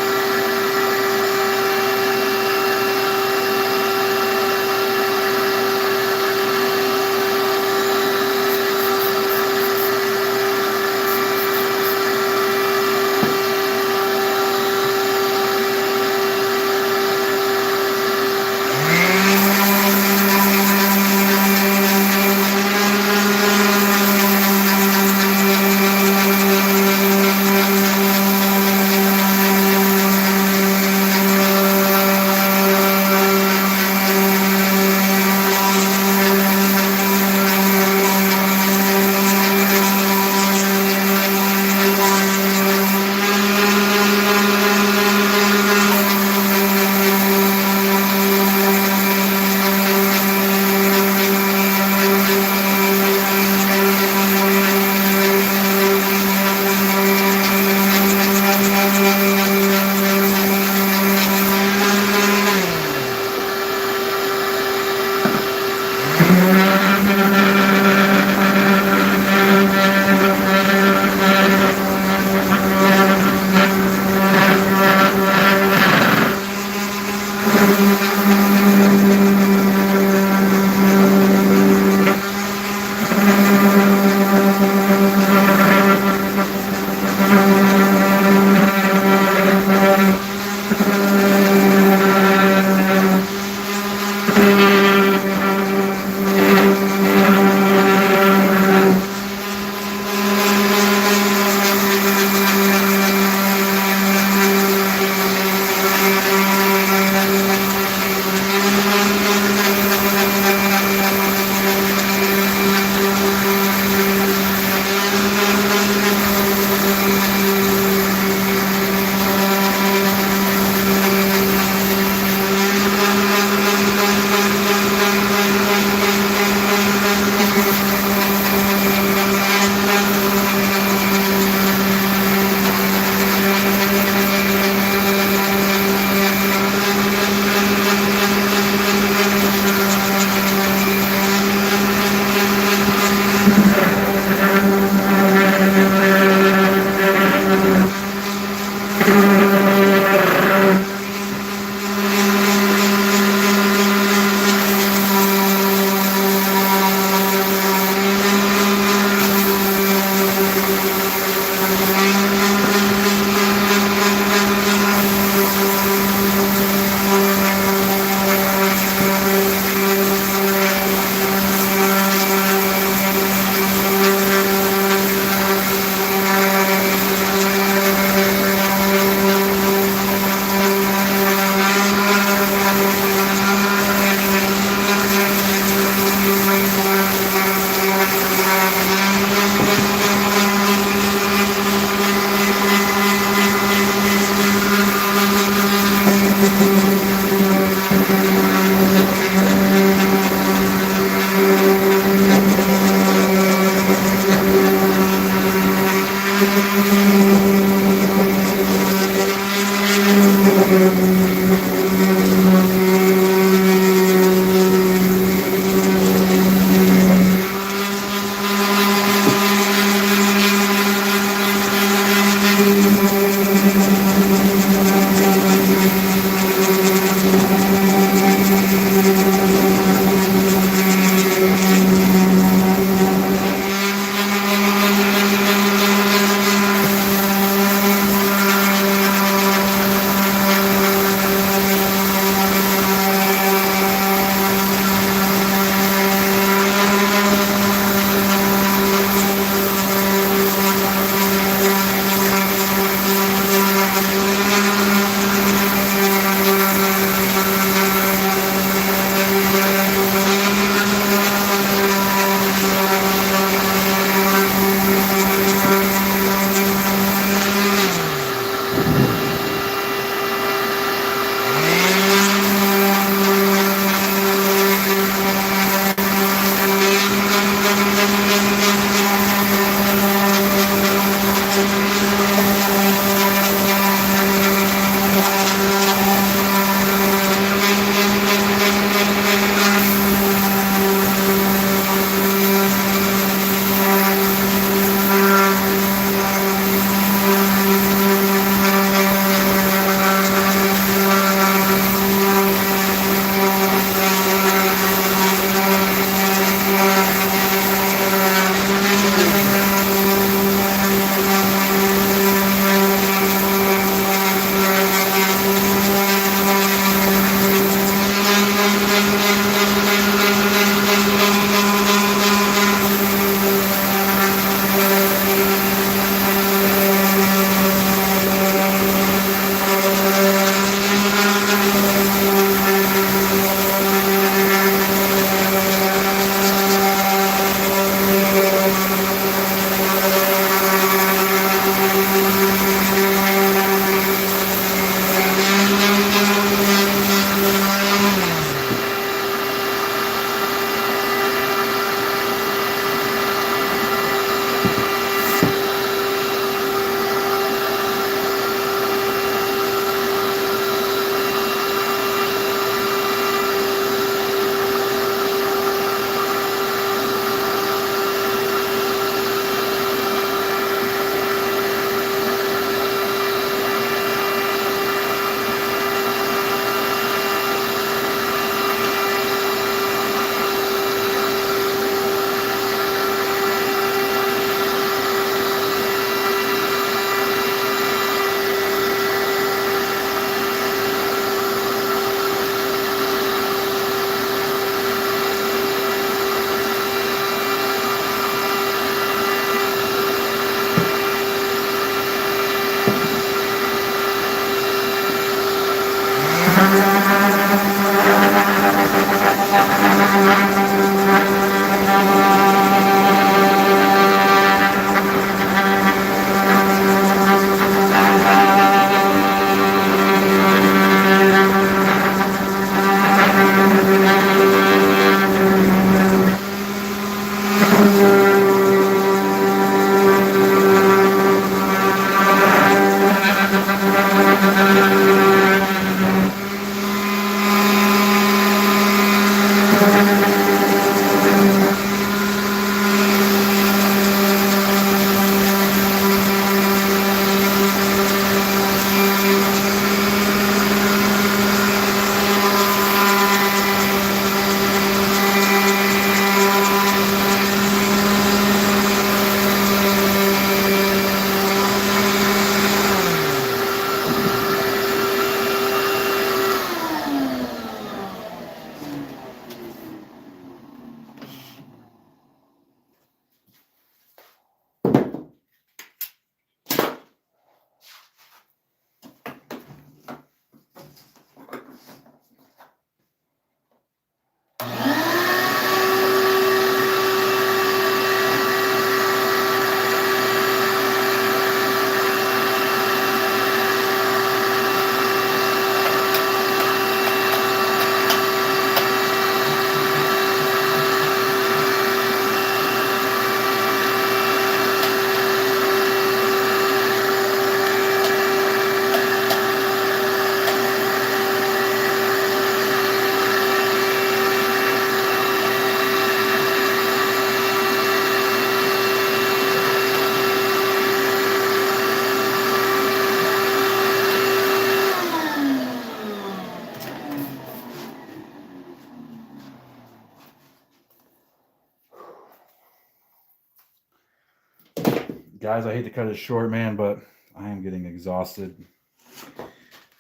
Guys, I hate to cut it short, man, but I am getting exhausted.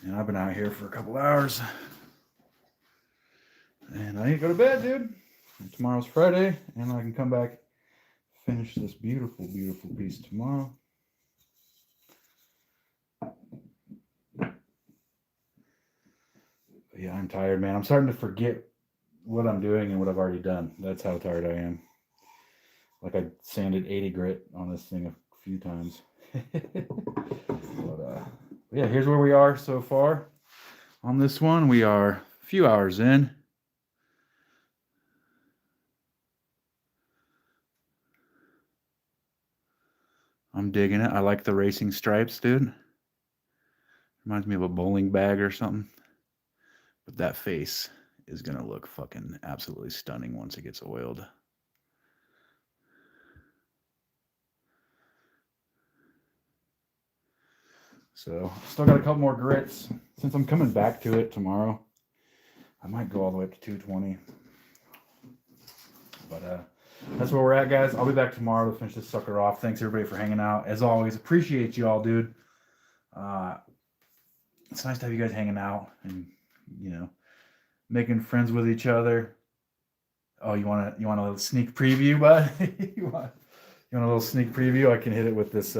And I've been out here for a couple hours. And I need to go to bed, dude. And tomorrow's Friday, and I can come back, finish this beautiful, beautiful piece tomorrow. But yeah, I'm tired, man. I'm starting to forget what I'm doing and what I've already done. That's how tired I am. Like I sanded 80 grit on this thing a few times. But yeah, here's where we are so far on this one. We are a few hours in. I'm digging it. I like the racing stripes, dude. Reminds me of a bowling bag or something. But that face is going to look fucking absolutely stunning once it gets oiled. So, still got a couple more grits. Since I'm coming back to it tomorrow, I might go all the way up to 220. But that's where we're at, guys. I'll be back tomorrow to finish this sucker off. Thanks, everybody, for hanging out. As always, appreciate you all, dude. It's nice to have you guys hanging out and, you know, making friends with each other. Oh, you want a little sneak preview, bud? you want a little sneak preview? I can hit it with this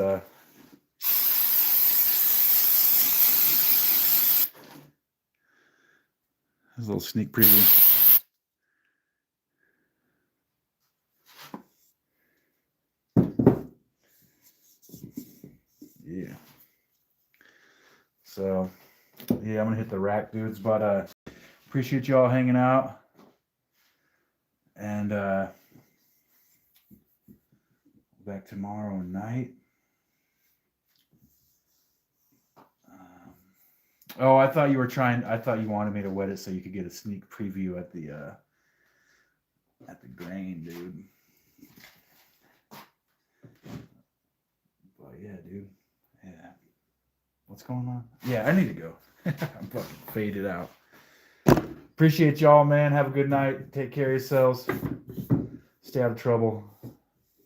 this little sneak preview. Yeah. So, yeah, I'm gonna hit the rack, dudes. But appreciate you all hanging out. And back tomorrow night. Oh, I thought you wanted me to wet it so you could get a sneak preview at the grain, dude. But yeah, dude. Yeah. What's going on? Yeah, I need to go. I'm fucking faded out. Appreciate y'all, man. Have a good night. Take care of yourselves. Stay out of trouble.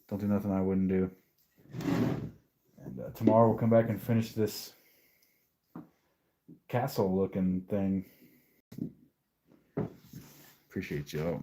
Don't do nothing I wouldn't do. And tomorrow we'll come back and finish this castle looking thing. Appreciate y'all.